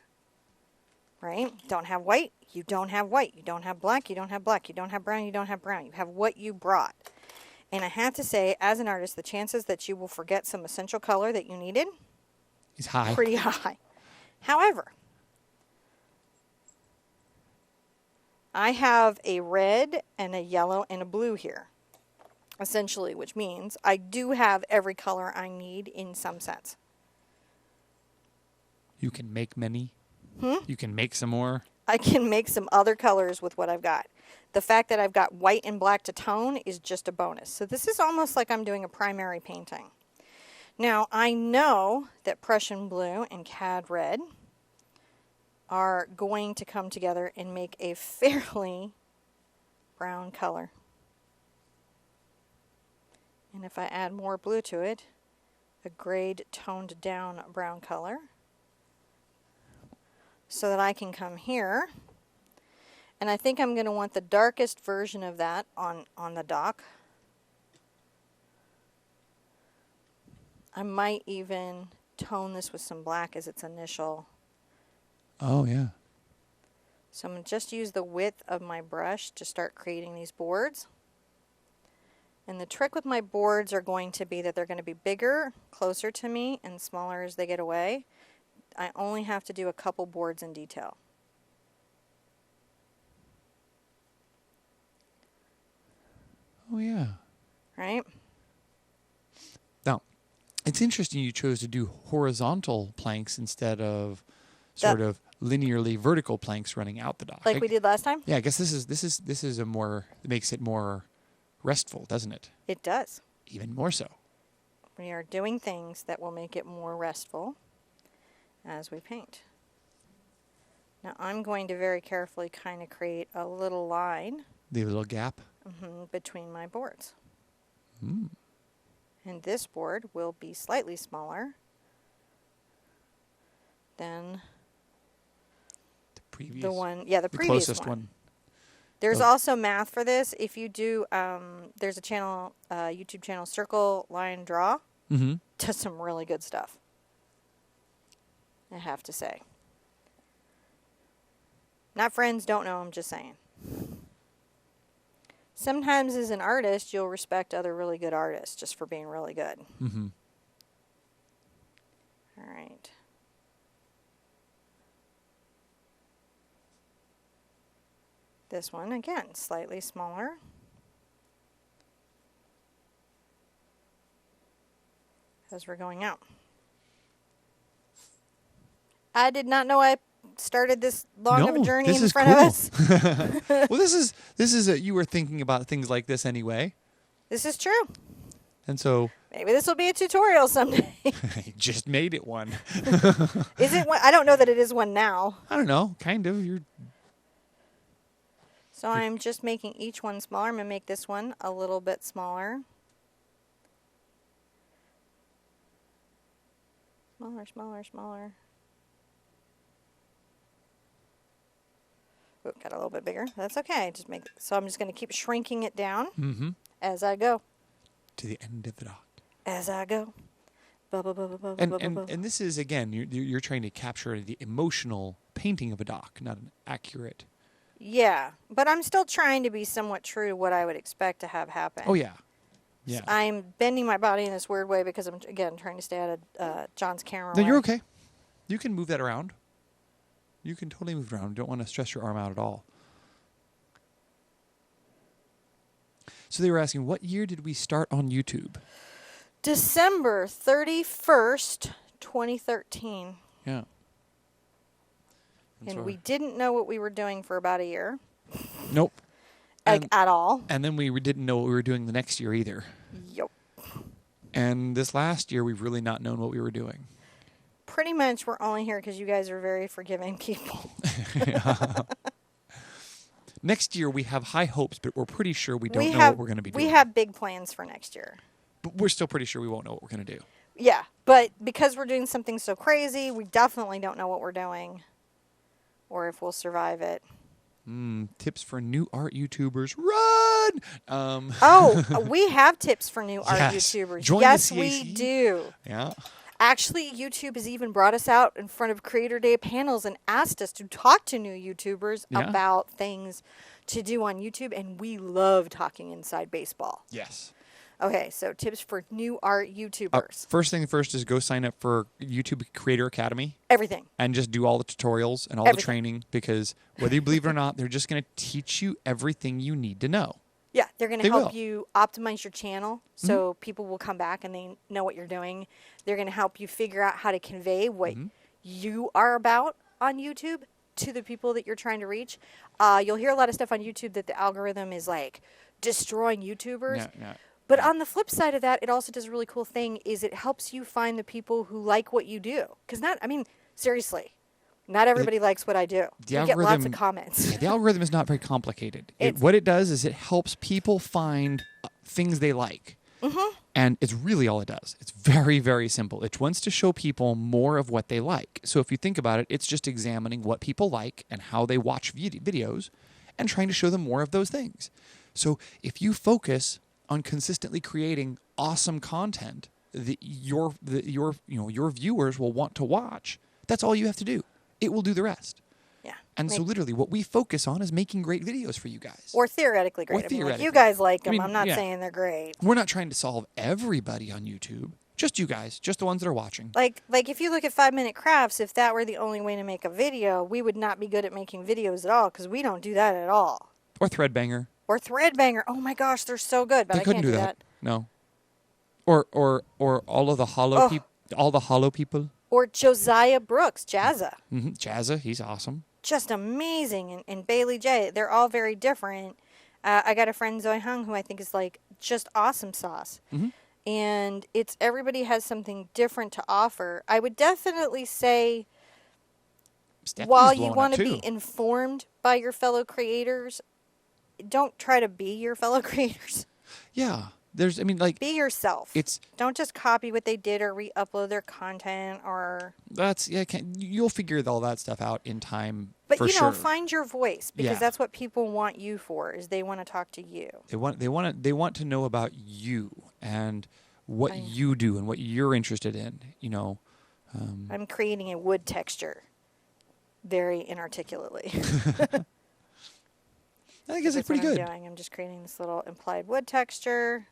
[SPEAKER 1] Right? Don't have white, you don't have white. You don't have black, you don't have black. You don't have brown, you don't have brown. You have what you brought. And I have to say, as an artist, the chances that you will forget some essential color that you needed
[SPEAKER 2] is high.
[SPEAKER 1] Pretty high. However, I have a red and a yellow and a blue here, essentially, which means I do have every color I need in some sense.
[SPEAKER 2] You can make many. You can make some more.
[SPEAKER 1] I can make some other colors with what I've got. The fact that I've got white and black to tone is just a bonus. So this is almost like I'm doing a primary painting. Now, I know that Prussian blue and Cad red are going to come together and make a fairly brown color. And if I add more blue to it, a grayed toned down brown color so that I can come here. And I think I'm going to want the darkest version of that on the dock. I might even tone this with some black as its initial.
[SPEAKER 2] Oh, yeah.
[SPEAKER 1] So I'm going to just use the width of my brush to start creating these boards. And the trick with my boards are going to be that they're going to be bigger, closer to me, and smaller as they get away. I only have to do a couple boards in detail.
[SPEAKER 2] Oh, yeah.
[SPEAKER 1] Right?
[SPEAKER 2] Now, it's interesting you chose to do horizontal planks instead of sort of linearly vertical planks running out the dock.
[SPEAKER 1] Like we did last time?
[SPEAKER 2] Yeah, I guess this is a more, it makes it more restful, doesn't it?
[SPEAKER 1] It does.
[SPEAKER 2] Even more so.
[SPEAKER 1] We are doing things that will make it more restful as we paint. Now I'm going to very carefully kind of create a little line.
[SPEAKER 2] Leave a little gap.
[SPEAKER 1] Between my boards.
[SPEAKER 2] Mm.
[SPEAKER 1] And this board will be slightly smaller than
[SPEAKER 2] the previous.
[SPEAKER 1] The one, yeah, the previous
[SPEAKER 2] closest one.
[SPEAKER 1] There's also math for this. If you do, there's a channel, YouTube channel, Circle, Line, Draw, does some really good stuff, I have to say. Not friends, don't know, I'm just saying. Sometimes as an artist, you'll respect other really good artists just for being really good. All right. This one, again, slightly smaller. As we're going out. I did not know I started this long of a journey in front of us.
[SPEAKER 2] Well, this is you were thinking about things like this anyway.
[SPEAKER 1] This is true.
[SPEAKER 2] And so
[SPEAKER 1] maybe this will be a tutorial someday.
[SPEAKER 2] I just made it one.
[SPEAKER 1] Is it one? I don't know that it is one now.
[SPEAKER 2] I don't know, kind of.
[SPEAKER 1] So I'm just making each one smaller. I'm going to make this one a little bit smaller. Smaller, smaller, smaller. Ooh, got a little bit bigger. That's okay. So I'm just going to keep shrinking it down as I go.
[SPEAKER 2] To the end of the dock.
[SPEAKER 1] As I go.
[SPEAKER 2] And this is, again, you're trying to capture the emotional painting of a dock, not an accurate.
[SPEAKER 1] Yeah, but I'm still trying to be somewhat true to what I would expect to have happen.
[SPEAKER 2] Oh, yeah. Yeah.
[SPEAKER 1] I'm bending my body in this weird way because I'm, again, trying to stay out of John's camera.
[SPEAKER 2] No, you're okay. You can move that around. You can totally move around. You don't want to stress your arm out at all. So they were asking, what year did we start on YouTube?
[SPEAKER 1] December 31st, 2013.
[SPEAKER 2] Yeah.
[SPEAKER 1] And we didn't know what we were doing for about a year.
[SPEAKER 2] Nope.
[SPEAKER 1] Like, at all.
[SPEAKER 2] And then we didn't know what we were doing the next year either.
[SPEAKER 1] Yep.
[SPEAKER 2] And this last year, we've really not known what we were doing.
[SPEAKER 1] Pretty much we're only here because you guys are very forgiving people.
[SPEAKER 2] Next year, we have high hopes, but we're pretty sure we don't know what we're going to be doing.
[SPEAKER 1] We have big plans for next year.
[SPEAKER 2] But we're still pretty sure we won't know what we're going to do.
[SPEAKER 1] Yeah, but because we're doing something so crazy, we definitely don't know what we're doing or if we'll survive it.
[SPEAKER 2] Tips for new art YouTubers. Run!
[SPEAKER 1] We have tips for new art YouTubers.
[SPEAKER 2] Join
[SPEAKER 1] yes,
[SPEAKER 2] the CAC.
[SPEAKER 1] we do.
[SPEAKER 2] Yeah.
[SPEAKER 1] Actually, YouTube has even brought us out in front of Creator Day panels and asked us to talk to new YouTubers about things to do on YouTube, and we love talking inside baseball.
[SPEAKER 2] Yes.
[SPEAKER 1] Okay, so tips for new art YouTubers.
[SPEAKER 2] First thing first is go sign up for YouTube Creator Academy.
[SPEAKER 1] Everything.
[SPEAKER 2] And just do all the tutorials and all the training, because whether you believe it or not, they're just going to teach you everything you need to know.
[SPEAKER 1] Yeah, they're going to help you optimize your channel so people will come back and they know what you're doing. They're going to help you figure out how to convey what you are about on YouTube to the people that you're trying to reach. You'll hear a lot of stuff on YouTube that the algorithm is like destroying YouTubers.
[SPEAKER 2] Yeah.
[SPEAKER 1] But on the flip side of that, it also does a really cool thing is it helps you find the people who like what you do. Because seriously, not everybody likes what I do. You get lots of comments.
[SPEAKER 2] Yeah, the algorithm is not very complicated. What it does is it helps people find things they like. And it's really all it does. It's very, very simple. It wants to show people more of what they like. So if you think about it, it's just examining what people like and how they watch videos and trying to show them more of those things. So if you focus on consistently creating awesome content that your viewers will want to watch, that's all you have to do. It will do the rest.
[SPEAKER 1] Yeah.
[SPEAKER 2] And so literally what we focus on is making great videos for you guys.
[SPEAKER 1] Or theoretically great. I mean, like, you guys like them. I'm not saying they're great.
[SPEAKER 2] We're not trying to solve everybody on YouTube. Just you guys. Just the ones that are watching.
[SPEAKER 1] Like if you look at 5-minute crafts, if that were the only way to make a video, we would not be good at making videos at all because we don't do that at all.
[SPEAKER 2] Or Threadbanger.
[SPEAKER 1] Oh my gosh, they're so good, but
[SPEAKER 2] they couldn't do that. No. Or all of the hollow people.
[SPEAKER 1] Or Josiah Brooks, Jazza.
[SPEAKER 2] Mm-hmm. Jazza, he's awesome.
[SPEAKER 1] Just amazing. And Bailey J. They're all very different. I got a friend, Zoe Hung, who I think is like just awesome sauce.
[SPEAKER 2] Mm-hmm.
[SPEAKER 1] And everybody has something different to offer. I would definitely say, while you want to be informed by your fellow creators, don't try to be your fellow creators.
[SPEAKER 2] Yeah. Be
[SPEAKER 1] yourself. Don't just copy what they did or re-upload their content or.
[SPEAKER 2] You'll figure all that stuff out in time.
[SPEAKER 1] But find your voice because that's what people want you for. Is they want to talk to you.
[SPEAKER 2] They want to know about you and what you do and what you're interested in.
[SPEAKER 1] I'm creating a wood texture, very inarticulately.
[SPEAKER 2] I guess it's pretty good.
[SPEAKER 1] I'm just creating this little implied wood texture.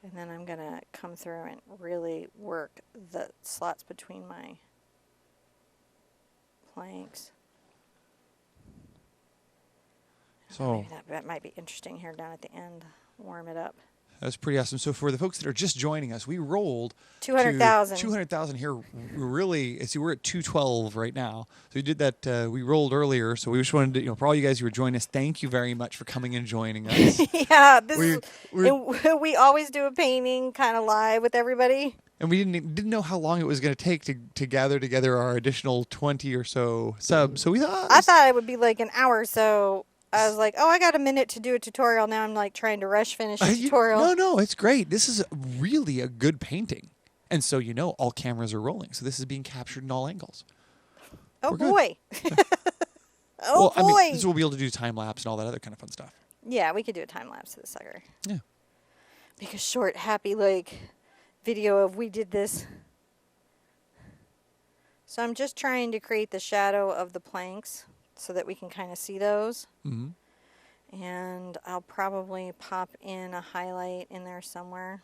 [SPEAKER 1] And then I'm going to come through and really work the slots between my planks.
[SPEAKER 2] So
[SPEAKER 1] that might be interesting here down at the end. Warm it up.
[SPEAKER 2] That's pretty awesome. So for the folks that are just joining us, we rolled
[SPEAKER 1] 200,000.
[SPEAKER 2] 200,000 here. We're at 212 right now. So we did that. We rolled earlier. So we just wanted to, for all you guys who are joining us, thank you very much for coming and joining us.
[SPEAKER 1] Yeah, we always do a painting kind of live with everybody.
[SPEAKER 2] And we didn't know how long it was going to take to gather together our additional 20 or so subs. So I
[SPEAKER 1] thought it would be like an hour or so. I was like, I got a minute to do a tutorial. Now I'm like trying to rush finish the tutorial.
[SPEAKER 2] No, it's great. This is really a good painting. And so, all cameras are rolling. So this is being captured in all angles.
[SPEAKER 1] Oh, boy.
[SPEAKER 2] Boy. This will be able to do time lapse and all that other kind of fun stuff.
[SPEAKER 1] Yeah, we could do a time lapse of the sucker.
[SPEAKER 2] Yeah.
[SPEAKER 1] Make a short, happy, video of we did this. So I'm just trying to create the shadow of the planks so that we can kind of see those.
[SPEAKER 2] Mm-hmm.
[SPEAKER 1] And I'll probably pop in a highlight in there somewhere.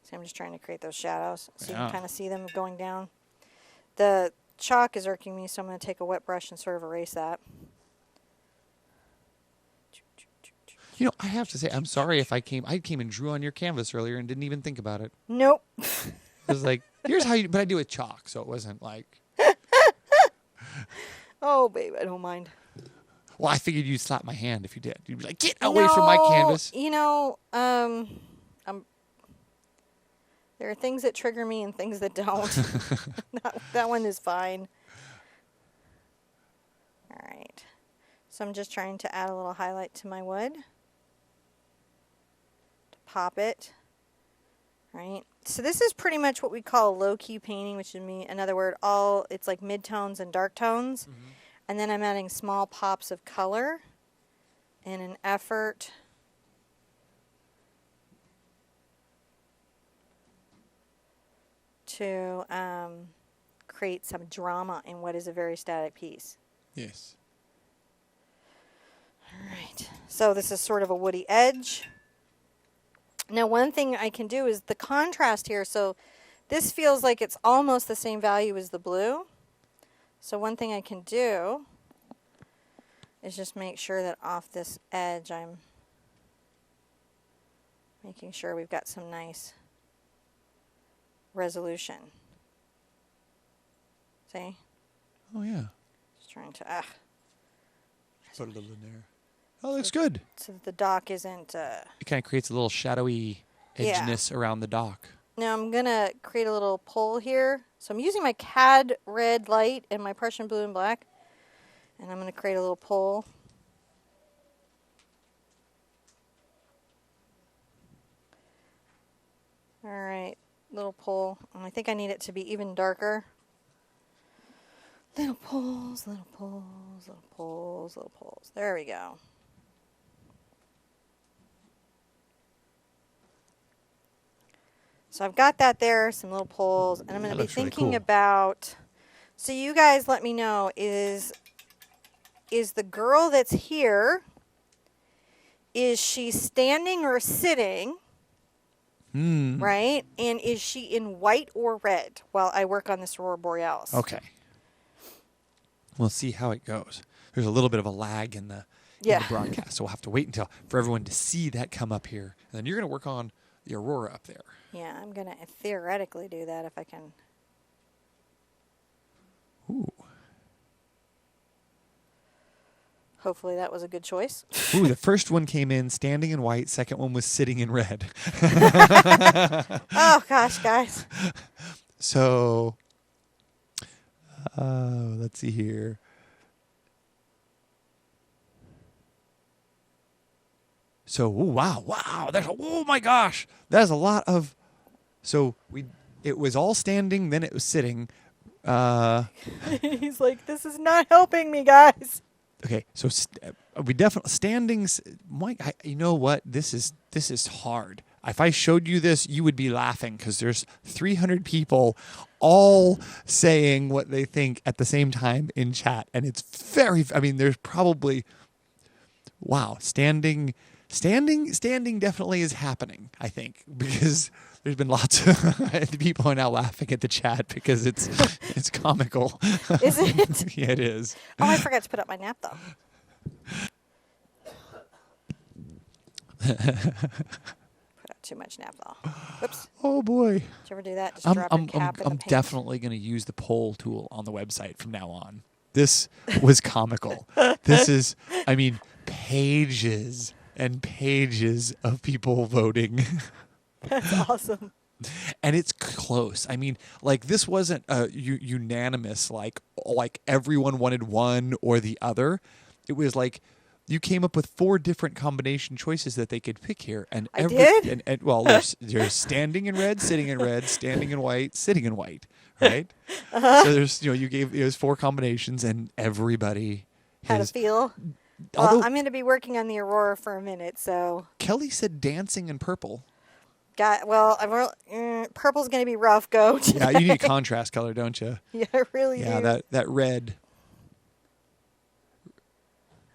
[SPEAKER 1] So I'm just trying to create those shadows so you can kind of see them going down. The chalk is irking me, so I'm going to take a wet brush and sort of erase that.
[SPEAKER 2] I have to say, I'm sorry if I came and drew on your canvas earlier and didn't even think about it.
[SPEAKER 1] Nope.
[SPEAKER 2] It was like, here's how but I do it with chalk, so it wasn't like.
[SPEAKER 1] Oh, babe, I don't mind.
[SPEAKER 2] Well, I figured you'd slap my hand if you did. You'd be like, get away from my canvas.
[SPEAKER 1] There are things that trigger me and things that don't. that one is fine. All right. So I'm just trying to add a little highlight to my wood. To pop it. Right. So this is pretty much what we call low-key painting, which is another word. It's like mid-tones and dark tones. Mm-hmm. And then I'm adding small pops of color in an effort to create some drama in what is a very static piece.
[SPEAKER 2] Yes.
[SPEAKER 1] All right. So this is sort of a woody edge. Now, one thing I can do is the contrast here. So this feels like it's almost the same value as the blue. So one thing I can do is just make sure that off this edge I'm making sure we've got some nice resolution. See?
[SPEAKER 2] Oh, yeah.
[SPEAKER 1] Just trying to...
[SPEAKER 2] Put a little in there. Oh, looks good.
[SPEAKER 1] So that the dock isn't...
[SPEAKER 2] It kind of creates a little shadowy edginess around the dock.
[SPEAKER 1] Now I'm going to create a little pull here. So I'm using my CAD red light and my Prussian blue and black. And I'm going to create a little pole. All right, little pole. And I think I need it to be even darker. Little poles, little poles, little poles, little poles. There we go. So I've got that there, some little poles, and I'm going to be thinking about, so you guys let me know, is the girl that's here, is she standing or sitting, right? And is she in white or red while I work on this Aurora Borealis?
[SPEAKER 2] Okay. We'll see how it goes. There's a little bit of a lag in the broadcast, so we'll have to wait for everyone to see that come up here. And then you're going to work on the Aurora up there.
[SPEAKER 1] Yeah, I'm going to theoretically do that if I can.
[SPEAKER 2] Ooh.
[SPEAKER 1] Hopefully that was a good choice.
[SPEAKER 2] Ooh, the first one came in standing in white. Second one was sitting in red.
[SPEAKER 1] Oh, gosh, guys.
[SPEAKER 2] So, let's see here. So, wow. Oh my gosh. That's a lot of, it was all standing, then it was sitting.
[SPEAKER 1] He's like, this is not helping me, guys.
[SPEAKER 2] Okay, so we definitely, standings, Mike, you know what? This is hard. If I showed you this, you would be laughing because there's 300 people all saying what they think at the same time in chat. And it's there's probably, wow, standing definitely is happening, I think, because there's been lots of people are now laughing at the chat because it's comical.
[SPEAKER 1] Is it?
[SPEAKER 2] Yeah, it is.
[SPEAKER 1] Oh, I forgot to put up my nap, though. Put out too much nap, though. Whoops.
[SPEAKER 2] Oh, boy.
[SPEAKER 1] Did you ever do that? Just drop your cap in the
[SPEAKER 2] I'm
[SPEAKER 1] paint?
[SPEAKER 2] definitely going to use the poll tool on the website from now on. This was comical. This is, pages and pages of people voting.
[SPEAKER 1] That's awesome.
[SPEAKER 2] And it's close. This wasn't unanimous, like everyone wanted one or the other. It was like you came up with 4 different combination choices that they could pick here. And
[SPEAKER 1] I did?
[SPEAKER 2] There's standing in red, sitting in red, standing in white, sitting in white, right? So there's, there's 4 combinations and everybody
[SPEAKER 1] had a feel. Well, I'm going to be working on the Aurora for a minute, so.
[SPEAKER 2] Kelly said dancing in purple.
[SPEAKER 1] Purple's going to be rough go today.
[SPEAKER 2] Yeah, you need contrast color, don't you?
[SPEAKER 1] Yeah, I really do.
[SPEAKER 2] Yeah, that red.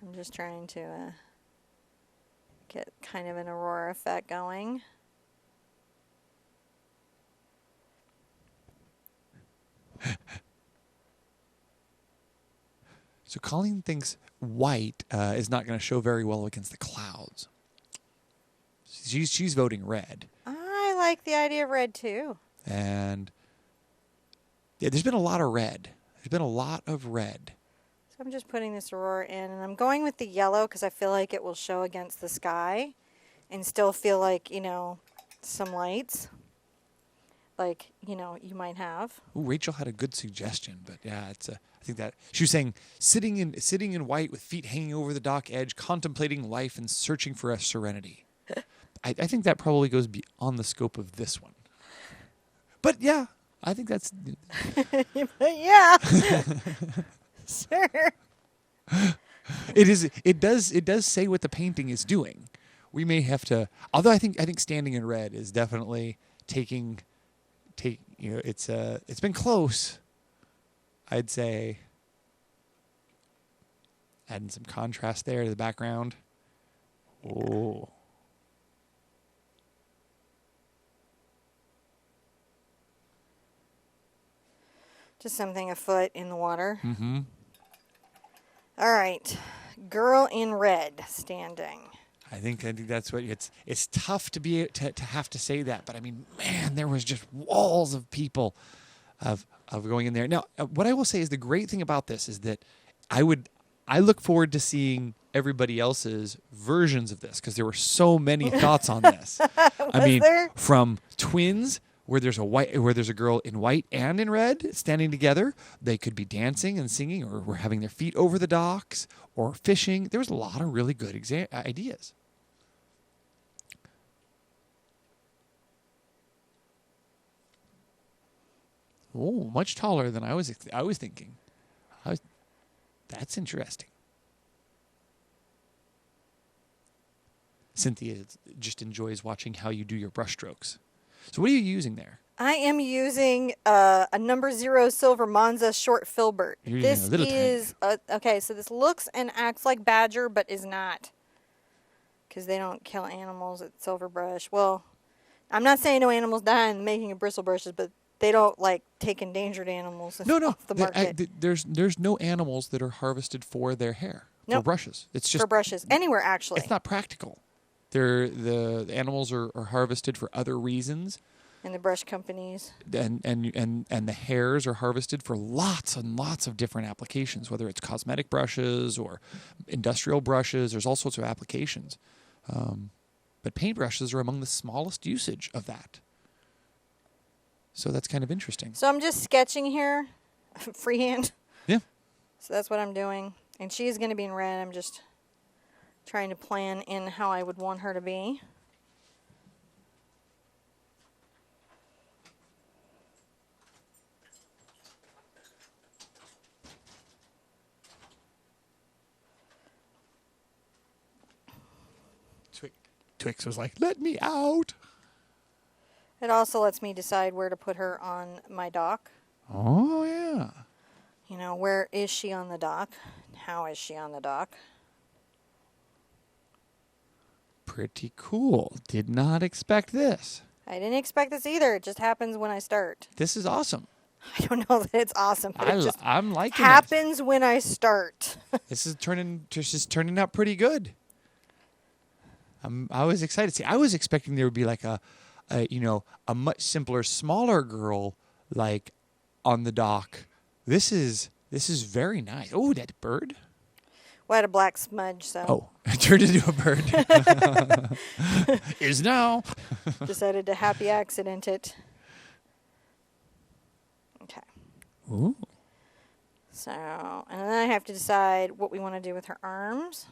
[SPEAKER 1] I'm just trying to get kind of an Aurora effect going.
[SPEAKER 2] So Colleen thinks white is not going to show very well against the clouds. She's voting red.
[SPEAKER 1] I like the idea of red too.
[SPEAKER 2] And yeah, there's been a lot of red.
[SPEAKER 1] So I'm just putting this Aurora in, and I'm going with the yellow because I feel like it will show against the sky and still feel like, some lights like, you might have.
[SPEAKER 2] Ooh, Rachel had a good suggestion, but yeah, I think that she was saying sitting in white with feet hanging over the dock edge, contemplating life and searching for a serenity. I think that probably goes beyond the scope of this one. But yeah, I think that's.
[SPEAKER 1] Yeah. Sure.
[SPEAKER 2] It is. It does say what the painting is doing. We may have to. Although I think standing in red is definitely taking. It's been close. I'd say. Adding some contrast there to the background. Oh.
[SPEAKER 1] Just something afoot in the water.
[SPEAKER 2] Mm-hmm.
[SPEAKER 1] All right. Girl in red standing.
[SPEAKER 2] I think that's what it's tough to be to have to say that, but man, there was just walls of people of going in there. Now, what I will say is the great thing about this is that I look forward to seeing everybody else's versions of this because there were so many thoughts on this.
[SPEAKER 1] There?
[SPEAKER 2] From twins, where there's a girl in white and in red standing together. They could be dancing and singing, or were having their feet over the docks, or fishing. There was a lot of really good ideas. Oh, much taller than I was thinking. That's interesting. Cynthia just enjoys watching how you do your brush strokes. So what are you using there?
[SPEAKER 1] I am using a number 0 silver Monza short filbert.
[SPEAKER 2] You're
[SPEAKER 1] This
[SPEAKER 2] using a little
[SPEAKER 1] is okay. So this looks and acts like badger, but is not, because they don't kill animals at silver brush. Well, I'm not saying no animals die in making of bristle brushes, but they don't like take endangered animals off the market.
[SPEAKER 2] There's no animals that are harvested for their hair for brushes. It's just
[SPEAKER 1] for brushes anywhere actually.
[SPEAKER 2] It's not practical. The animals are harvested for other reasons.
[SPEAKER 1] And the brush companies.
[SPEAKER 2] And the hairs are harvested for lots and lots of different applications, whether it's cosmetic brushes or industrial brushes. There's all sorts of applications. But paintbrushes are among the smallest usage of that. So that's kind of interesting.
[SPEAKER 1] So I'm just sketching here, freehand.
[SPEAKER 2] Yeah.
[SPEAKER 1] So that's what I'm doing. And she's going to be in red. I'm just trying to plan in how I would want her to be.
[SPEAKER 2] Twix was like, "Let me out."
[SPEAKER 1] It also lets me decide where to put her on my dock.
[SPEAKER 2] Oh, yeah.
[SPEAKER 1] You know, where is she on the dock? How is she on the dock?
[SPEAKER 2] Pretty cool. Did not expect this.
[SPEAKER 1] I didn't expect this either. It just happens when I start.
[SPEAKER 2] This is awesome.
[SPEAKER 1] I don't know that it's awesome, but it just
[SPEAKER 2] I'm liking
[SPEAKER 1] happens when I start.
[SPEAKER 2] This is turning out pretty good. I was excited. See, I was expecting there would be like a much simpler, smaller girl like on the dock. This is very nice. Oh, that bird.
[SPEAKER 1] Well, I had a black smudge, so.
[SPEAKER 2] Oh, it turned into a bird. Is now.
[SPEAKER 1] Decided to happy accident it. Okay.
[SPEAKER 2] Ooh.
[SPEAKER 1] So, and then I have to decide what we want to do with her arms.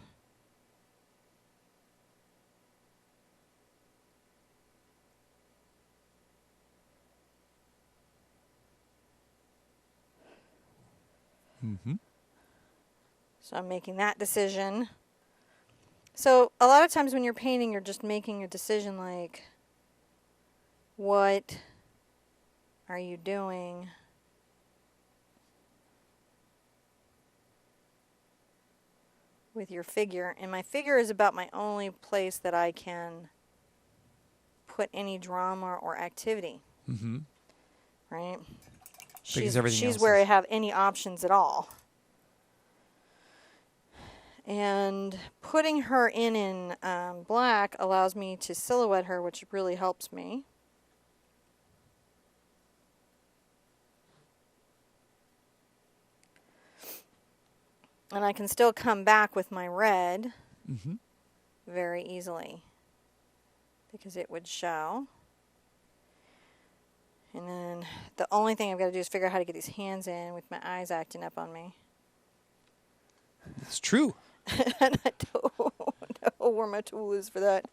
[SPEAKER 2] Mm-hmm.
[SPEAKER 1] So I'm making that decision. So a lot of times when you're painting, you're just making a decision like, what are you doing? With your figure. And my figure is about my only place that I can put any drama or activity.
[SPEAKER 2] Mm-hmm.
[SPEAKER 1] Right?
[SPEAKER 2] She's
[SPEAKER 1] where I have any options at all. And putting her in black allows me to silhouette her, which really helps me. And I can still come back with my red very easily because it would show. And then the only thing I've got to do is figure out how to get these hands in with my eyes acting up on me.
[SPEAKER 2] It's true.
[SPEAKER 1] And I don't know where my tool is for that.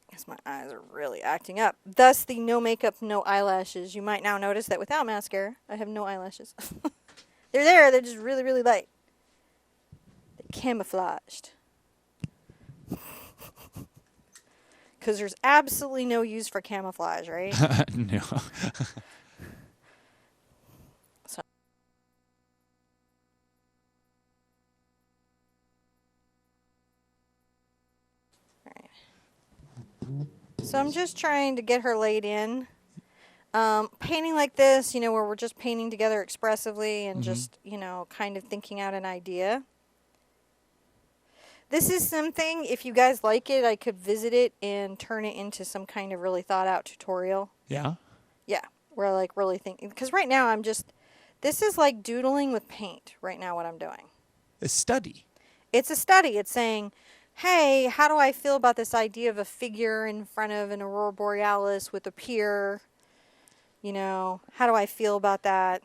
[SPEAKER 1] Because my eyes are really acting up. Thus the no makeup, no eyelashes. You might now notice that without mascara, I have no eyelashes. They're there. They're just really, really light. They're camouflaged. Because there's absolutely no use for camouflage, right?
[SPEAKER 2] No.
[SPEAKER 1] So. All right. So I'm just trying to get her laid in. Painting like this, you know, where we're just painting together expressively and just, you know, kind of thinking out an idea. This is something, if you guys like it, I could visit it and turn it into some kind of really thought out tutorial.
[SPEAKER 2] Yeah?
[SPEAKER 1] Yeah, where I like really think, because right now this is like doodling with paint right now what I'm doing.
[SPEAKER 2] A study.
[SPEAKER 1] It's a study. It's saying, hey, how do I feel about this idea of a figure in front of an aurora borealis with a pier? You know, how do I feel about that?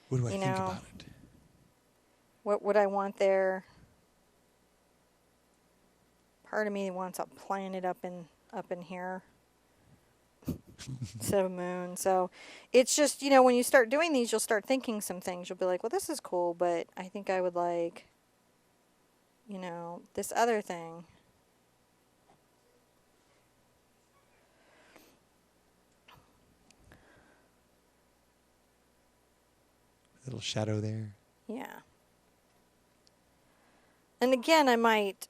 [SPEAKER 2] What do I
[SPEAKER 1] You
[SPEAKER 2] think
[SPEAKER 1] know,
[SPEAKER 2] about it?
[SPEAKER 1] what would I want there? Part of me wants a planet up in here instead of a moon. So it's just, you know, when you start doing these, you'll start thinking some things. You'll be like, well, this is cool, but I think I would like, you know, this other thing.
[SPEAKER 2] Little shadow there.
[SPEAKER 1] Yeah. And again, I might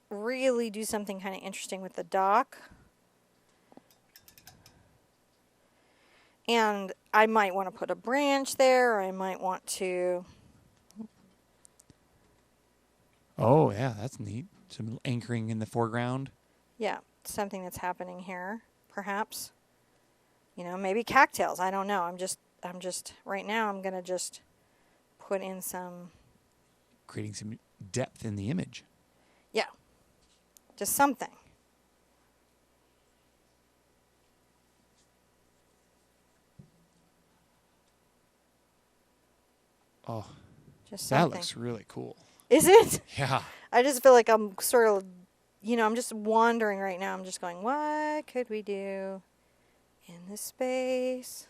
[SPEAKER 1] really do something kind of interesting with the dock. And I might want to put a branch there, or I might want to...
[SPEAKER 2] Oh, yeah, that's neat. Some anchoring in the foreground.
[SPEAKER 1] Yeah, something that's happening here, perhaps. You know, maybe cattails. I don't know. I'm just right now I'm going to just put in some...
[SPEAKER 2] Creating some depth in the image.
[SPEAKER 1] Yeah, just something.
[SPEAKER 2] Oh,
[SPEAKER 1] Just
[SPEAKER 2] that
[SPEAKER 1] something.
[SPEAKER 2] looks really cool.
[SPEAKER 1] Is it?
[SPEAKER 2] Yeah.
[SPEAKER 1] I just feel like I'm sort of, you know, I'm just wandering right now. I'm just going, what could we do in this space?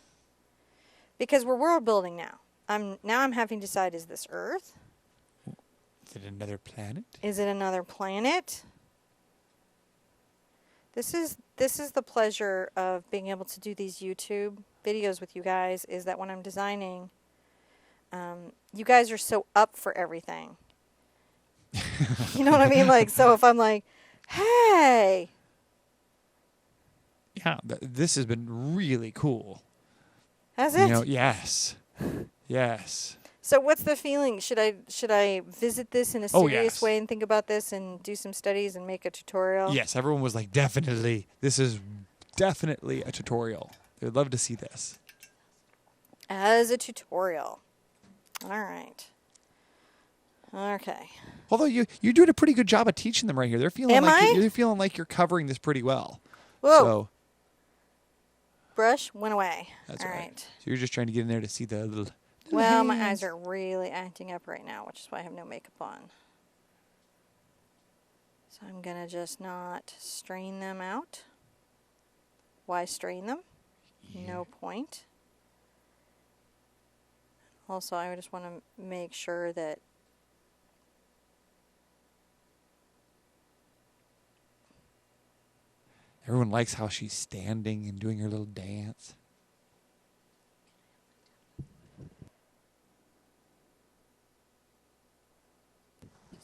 [SPEAKER 1] Because we're world building now. I'm having to decide, is this Earth?
[SPEAKER 2] Is it another planet?
[SPEAKER 1] Is it another planet? This is the pleasure of being able to do these YouTube videos with you guys, is that when I'm designing, you guys are so up for everything. You know what I mean? Like, so if I'm like, hey.
[SPEAKER 2] Yeah, this has been really cool.
[SPEAKER 1] Has it?
[SPEAKER 2] You know, yes. Yes.
[SPEAKER 1] So what's the feeling? Should I visit this in a serious way and think about this and do some studies and make a tutorial?
[SPEAKER 2] Yes, everyone was like, definitely. This is definitely a tutorial. They'd love to see this.
[SPEAKER 1] As a tutorial. All right. Okay.
[SPEAKER 2] Although you're doing a pretty good job of teaching them right here. They're feeling they're feeling like you're covering this pretty well.
[SPEAKER 1] Whoa.
[SPEAKER 2] So
[SPEAKER 1] brush went away.
[SPEAKER 2] That's
[SPEAKER 1] all
[SPEAKER 2] right. So you're just trying to get in there to see the little
[SPEAKER 1] well, my
[SPEAKER 2] hands.
[SPEAKER 1] eyes are really acting up right now, which is why I have no makeup on. So I'm going to just not strain them out. Why strain them? Yeah. No point. Also, I just want to make sure that
[SPEAKER 2] everyone likes how she's standing and doing her little dance.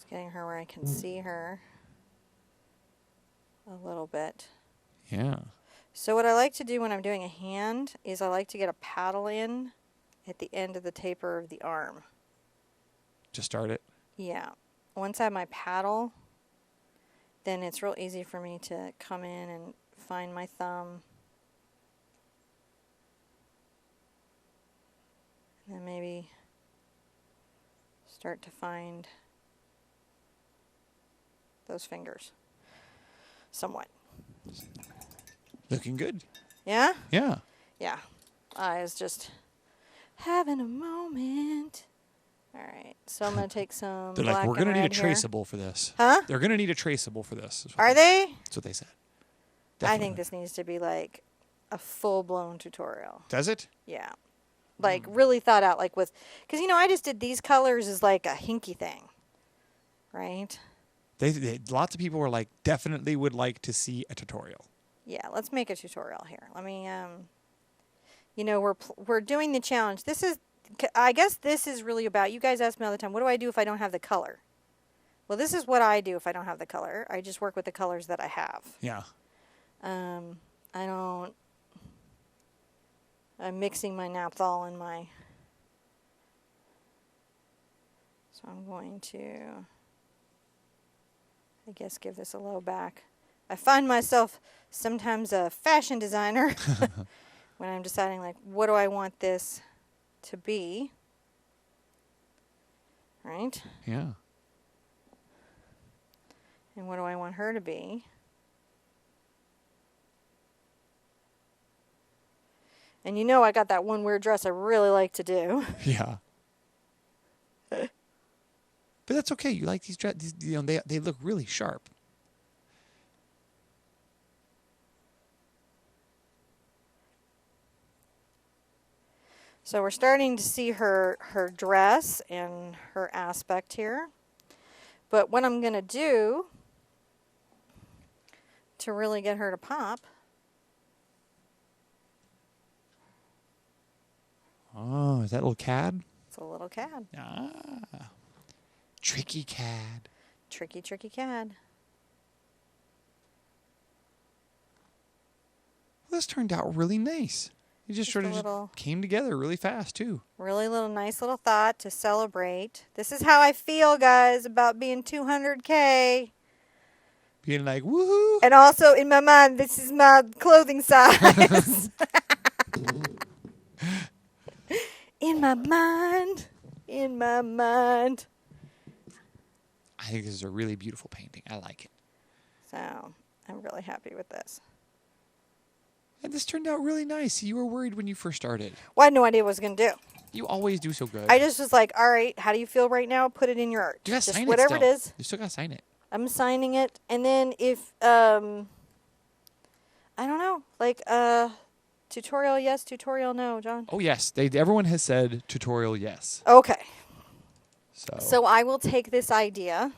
[SPEAKER 1] just getting her where I can see her a little bit.
[SPEAKER 2] Yeah.
[SPEAKER 1] So what I like to do when I'm doing a hand is I like to get a paddle in at the end of the taper of the arm.
[SPEAKER 2] Just start it?
[SPEAKER 1] Yeah. Once I have my paddle, then it's real easy for me to come in and find my thumb. And then maybe start to find those fingers. Somewhat.
[SPEAKER 2] Looking good.
[SPEAKER 1] Yeah?
[SPEAKER 2] Yeah.
[SPEAKER 1] Yeah. I was just having a moment. All right. So I'm going to take some
[SPEAKER 2] They're
[SPEAKER 1] black
[SPEAKER 2] like, we're going to need a
[SPEAKER 1] and red here.
[SPEAKER 2] traceable for this.
[SPEAKER 1] Huh?
[SPEAKER 2] They're going to need a traceable for this.
[SPEAKER 1] Are they?
[SPEAKER 2] That's what they said.
[SPEAKER 1] Definitely. I think this needs to be like a full-blown tutorial.
[SPEAKER 2] Does it?
[SPEAKER 1] Yeah. Like really thought out, like with, because you know I just did these colors as like a hinky thing, right?
[SPEAKER 2] They lots of people were like, definitely would like to see a tutorial.
[SPEAKER 1] Yeah, let's make a tutorial here. Let me, you know, we're doing the challenge. This is, I guess this is really about, you guys ask me all the time, what do I do if I don't have the color? Well, this is what I do if I don't have the color. I just work with the colors that I have.
[SPEAKER 2] Yeah.
[SPEAKER 1] I don't, I'm mixing my naphthol in my, so I'm going to, I guess, give this a low back. I find myself sometimes a fashion designer when I'm deciding, like, what do I want this to be? Right?
[SPEAKER 2] Yeah.
[SPEAKER 1] And what do I want her to be? And you know I got that one weird dress I really like to do.
[SPEAKER 2] Yeah. But that's okay. You like these dresses, you know, they look really sharp.
[SPEAKER 1] So we're starting to see her dress and her aspect here. But what I'm going to do to really get her to pop.
[SPEAKER 2] Oh, is that a little cad?
[SPEAKER 1] It's a little cad.
[SPEAKER 2] Ah. Tricky cad.
[SPEAKER 1] Tricky, tricky cad.
[SPEAKER 2] Well, this turned out really nice. It just sort of just came together really fast, too.
[SPEAKER 1] Really nice little thought to celebrate. This is how I feel, guys, about being 200K.
[SPEAKER 2] Being like, woohoo.
[SPEAKER 1] And also, in my mind, this is my clothing size. In my mind. In my mind.
[SPEAKER 2] I think this is a really beautiful painting. I like it.
[SPEAKER 1] So, I'm really happy with this.
[SPEAKER 2] And this turned out really nice. You were worried when you first started.
[SPEAKER 1] Well, I had no idea what I was going to do.
[SPEAKER 2] You always do so good.
[SPEAKER 1] I just was like, all right, how do you feel right now? Put it in your art.
[SPEAKER 2] You gotta
[SPEAKER 1] just
[SPEAKER 2] sign
[SPEAKER 1] whatever
[SPEAKER 2] it still.
[SPEAKER 1] it is.
[SPEAKER 2] You still got to sign it.
[SPEAKER 1] I'm signing it. And then if, I don't know, like, tutorial yes, tutorial no, John.
[SPEAKER 2] Oh, yes. Everyone has said tutorial yes.
[SPEAKER 1] Okay.
[SPEAKER 2] So
[SPEAKER 1] I will take this idea,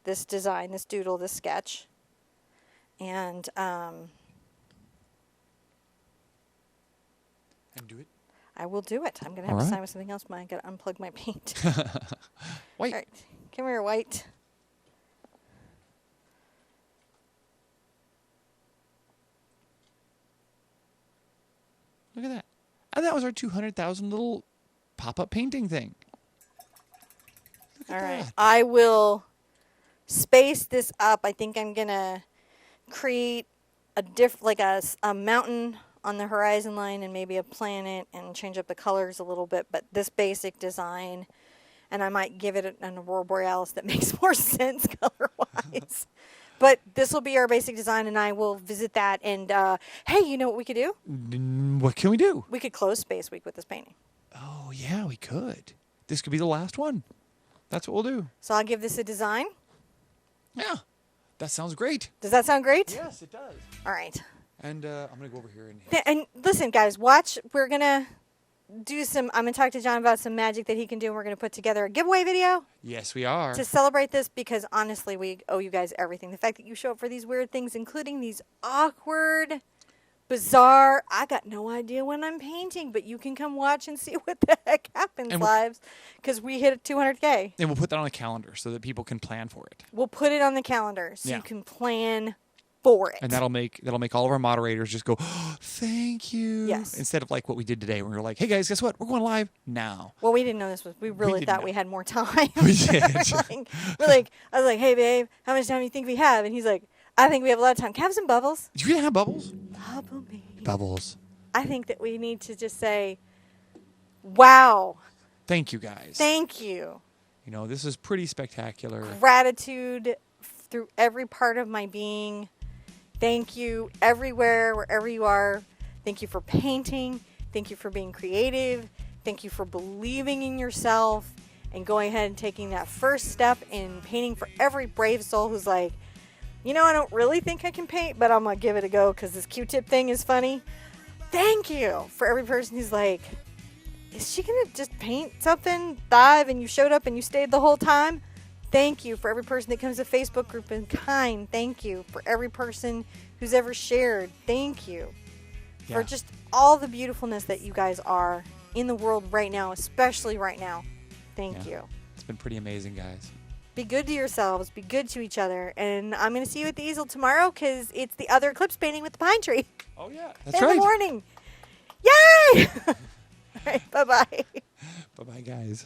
[SPEAKER 1] this design, this doodle, this sketch, and
[SPEAKER 2] do it.
[SPEAKER 1] I will do it. I'm going to have to sign with something else. I got to unplug my paint.
[SPEAKER 2] White.
[SPEAKER 1] All right. Come here, White.
[SPEAKER 2] Look at that. And that was our 200,000 little pop-up painting thing. Look at
[SPEAKER 1] All right.
[SPEAKER 2] that.
[SPEAKER 1] I will space this up. I think I'm going to create a mountain on the horizon line and maybe a planet and change up the colors a little bit. But this basic design, and I might give it an Aurora Borealis that makes more sense color-wise. But this will be our basic design, and I will visit that. And, hey, you know what we could do?
[SPEAKER 2] What can we do?
[SPEAKER 1] We could close Space Week with this painting.
[SPEAKER 2] Oh, yeah, we could. This could be the last one. That's what we'll do.
[SPEAKER 1] So I'll give this a design.
[SPEAKER 2] Yeah, that sounds great.
[SPEAKER 1] Does that sound great?
[SPEAKER 2] Yes, it does.
[SPEAKER 1] All right.
[SPEAKER 2] And I'm going to go over here.
[SPEAKER 1] And listen, guys, watch. We're going to do I'm going to talk to John about some magic that he can do, and we're going to put together a giveaway video.
[SPEAKER 2] Yes, we are.
[SPEAKER 1] To celebrate this, because honestly, we owe you guys everything. The fact that you show up for these weird things, including these awkward, bizarre, I got no idea when I'm painting, but you can come watch and see what the heck happens live, because we hit 200K.
[SPEAKER 2] And we'll put that on the calendar so that people can plan for it.
[SPEAKER 1] We'll put it on the calendar so you can plan for it.
[SPEAKER 2] And that'll make all of our moderators just go, oh, thank you.
[SPEAKER 1] Yes.
[SPEAKER 2] Instead of like what we did today, when we were like, hey guys, guess what? We're going live now.
[SPEAKER 1] Well, we didn't know this was. We really thought we had more time.
[SPEAKER 2] We did.
[SPEAKER 1] I was like, hey babe, how much time do you think we have? And he's like, I think we have a lot of time. Can I have some bubbles?
[SPEAKER 2] You can have bubbles.
[SPEAKER 1] Bubble baby.
[SPEAKER 2] Bubbles.
[SPEAKER 1] I think that we need to just say, wow.
[SPEAKER 2] Thank you guys.
[SPEAKER 1] Thank you.
[SPEAKER 2] You know, this is pretty spectacular.
[SPEAKER 1] Gratitude through every part of my being. Thank you everywhere, wherever you are. Thank you for painting. Thank you for being creative. Thank you for believing in yourself and going ahead and taking that first step in painting. For every brave soul who's like, you know, I don't really think I can paint, but I'm going to give it a go because this Q-tip thing is funny. Thank you. For every person who's like, is she going to just paint something, dive, and you showed up and you stayed the whole time? Thank you. For every person that comes to Facebook group and kind, thank you. For every person who's ever shared, thank you. For just all the beautifulness that you guys are in the world right now, especially right now. Thank you.
[SPEAKER 2] It's been pretty amazing, guys.
[SPEAKER 1] Be good to yourselves. Be good to each other. And I'm going to see you at the easel tomorrow because it's the other eclipse painting with the pine tree.
[SPEAKER 2] Oh, yeah. That's
[SPEAKER 1] in
[SPEAKER 2] right.
[SPEAKER 1] the morning. Yay! All right. Bye-bye.
[SPEAKER 2] Bye-bye, guys.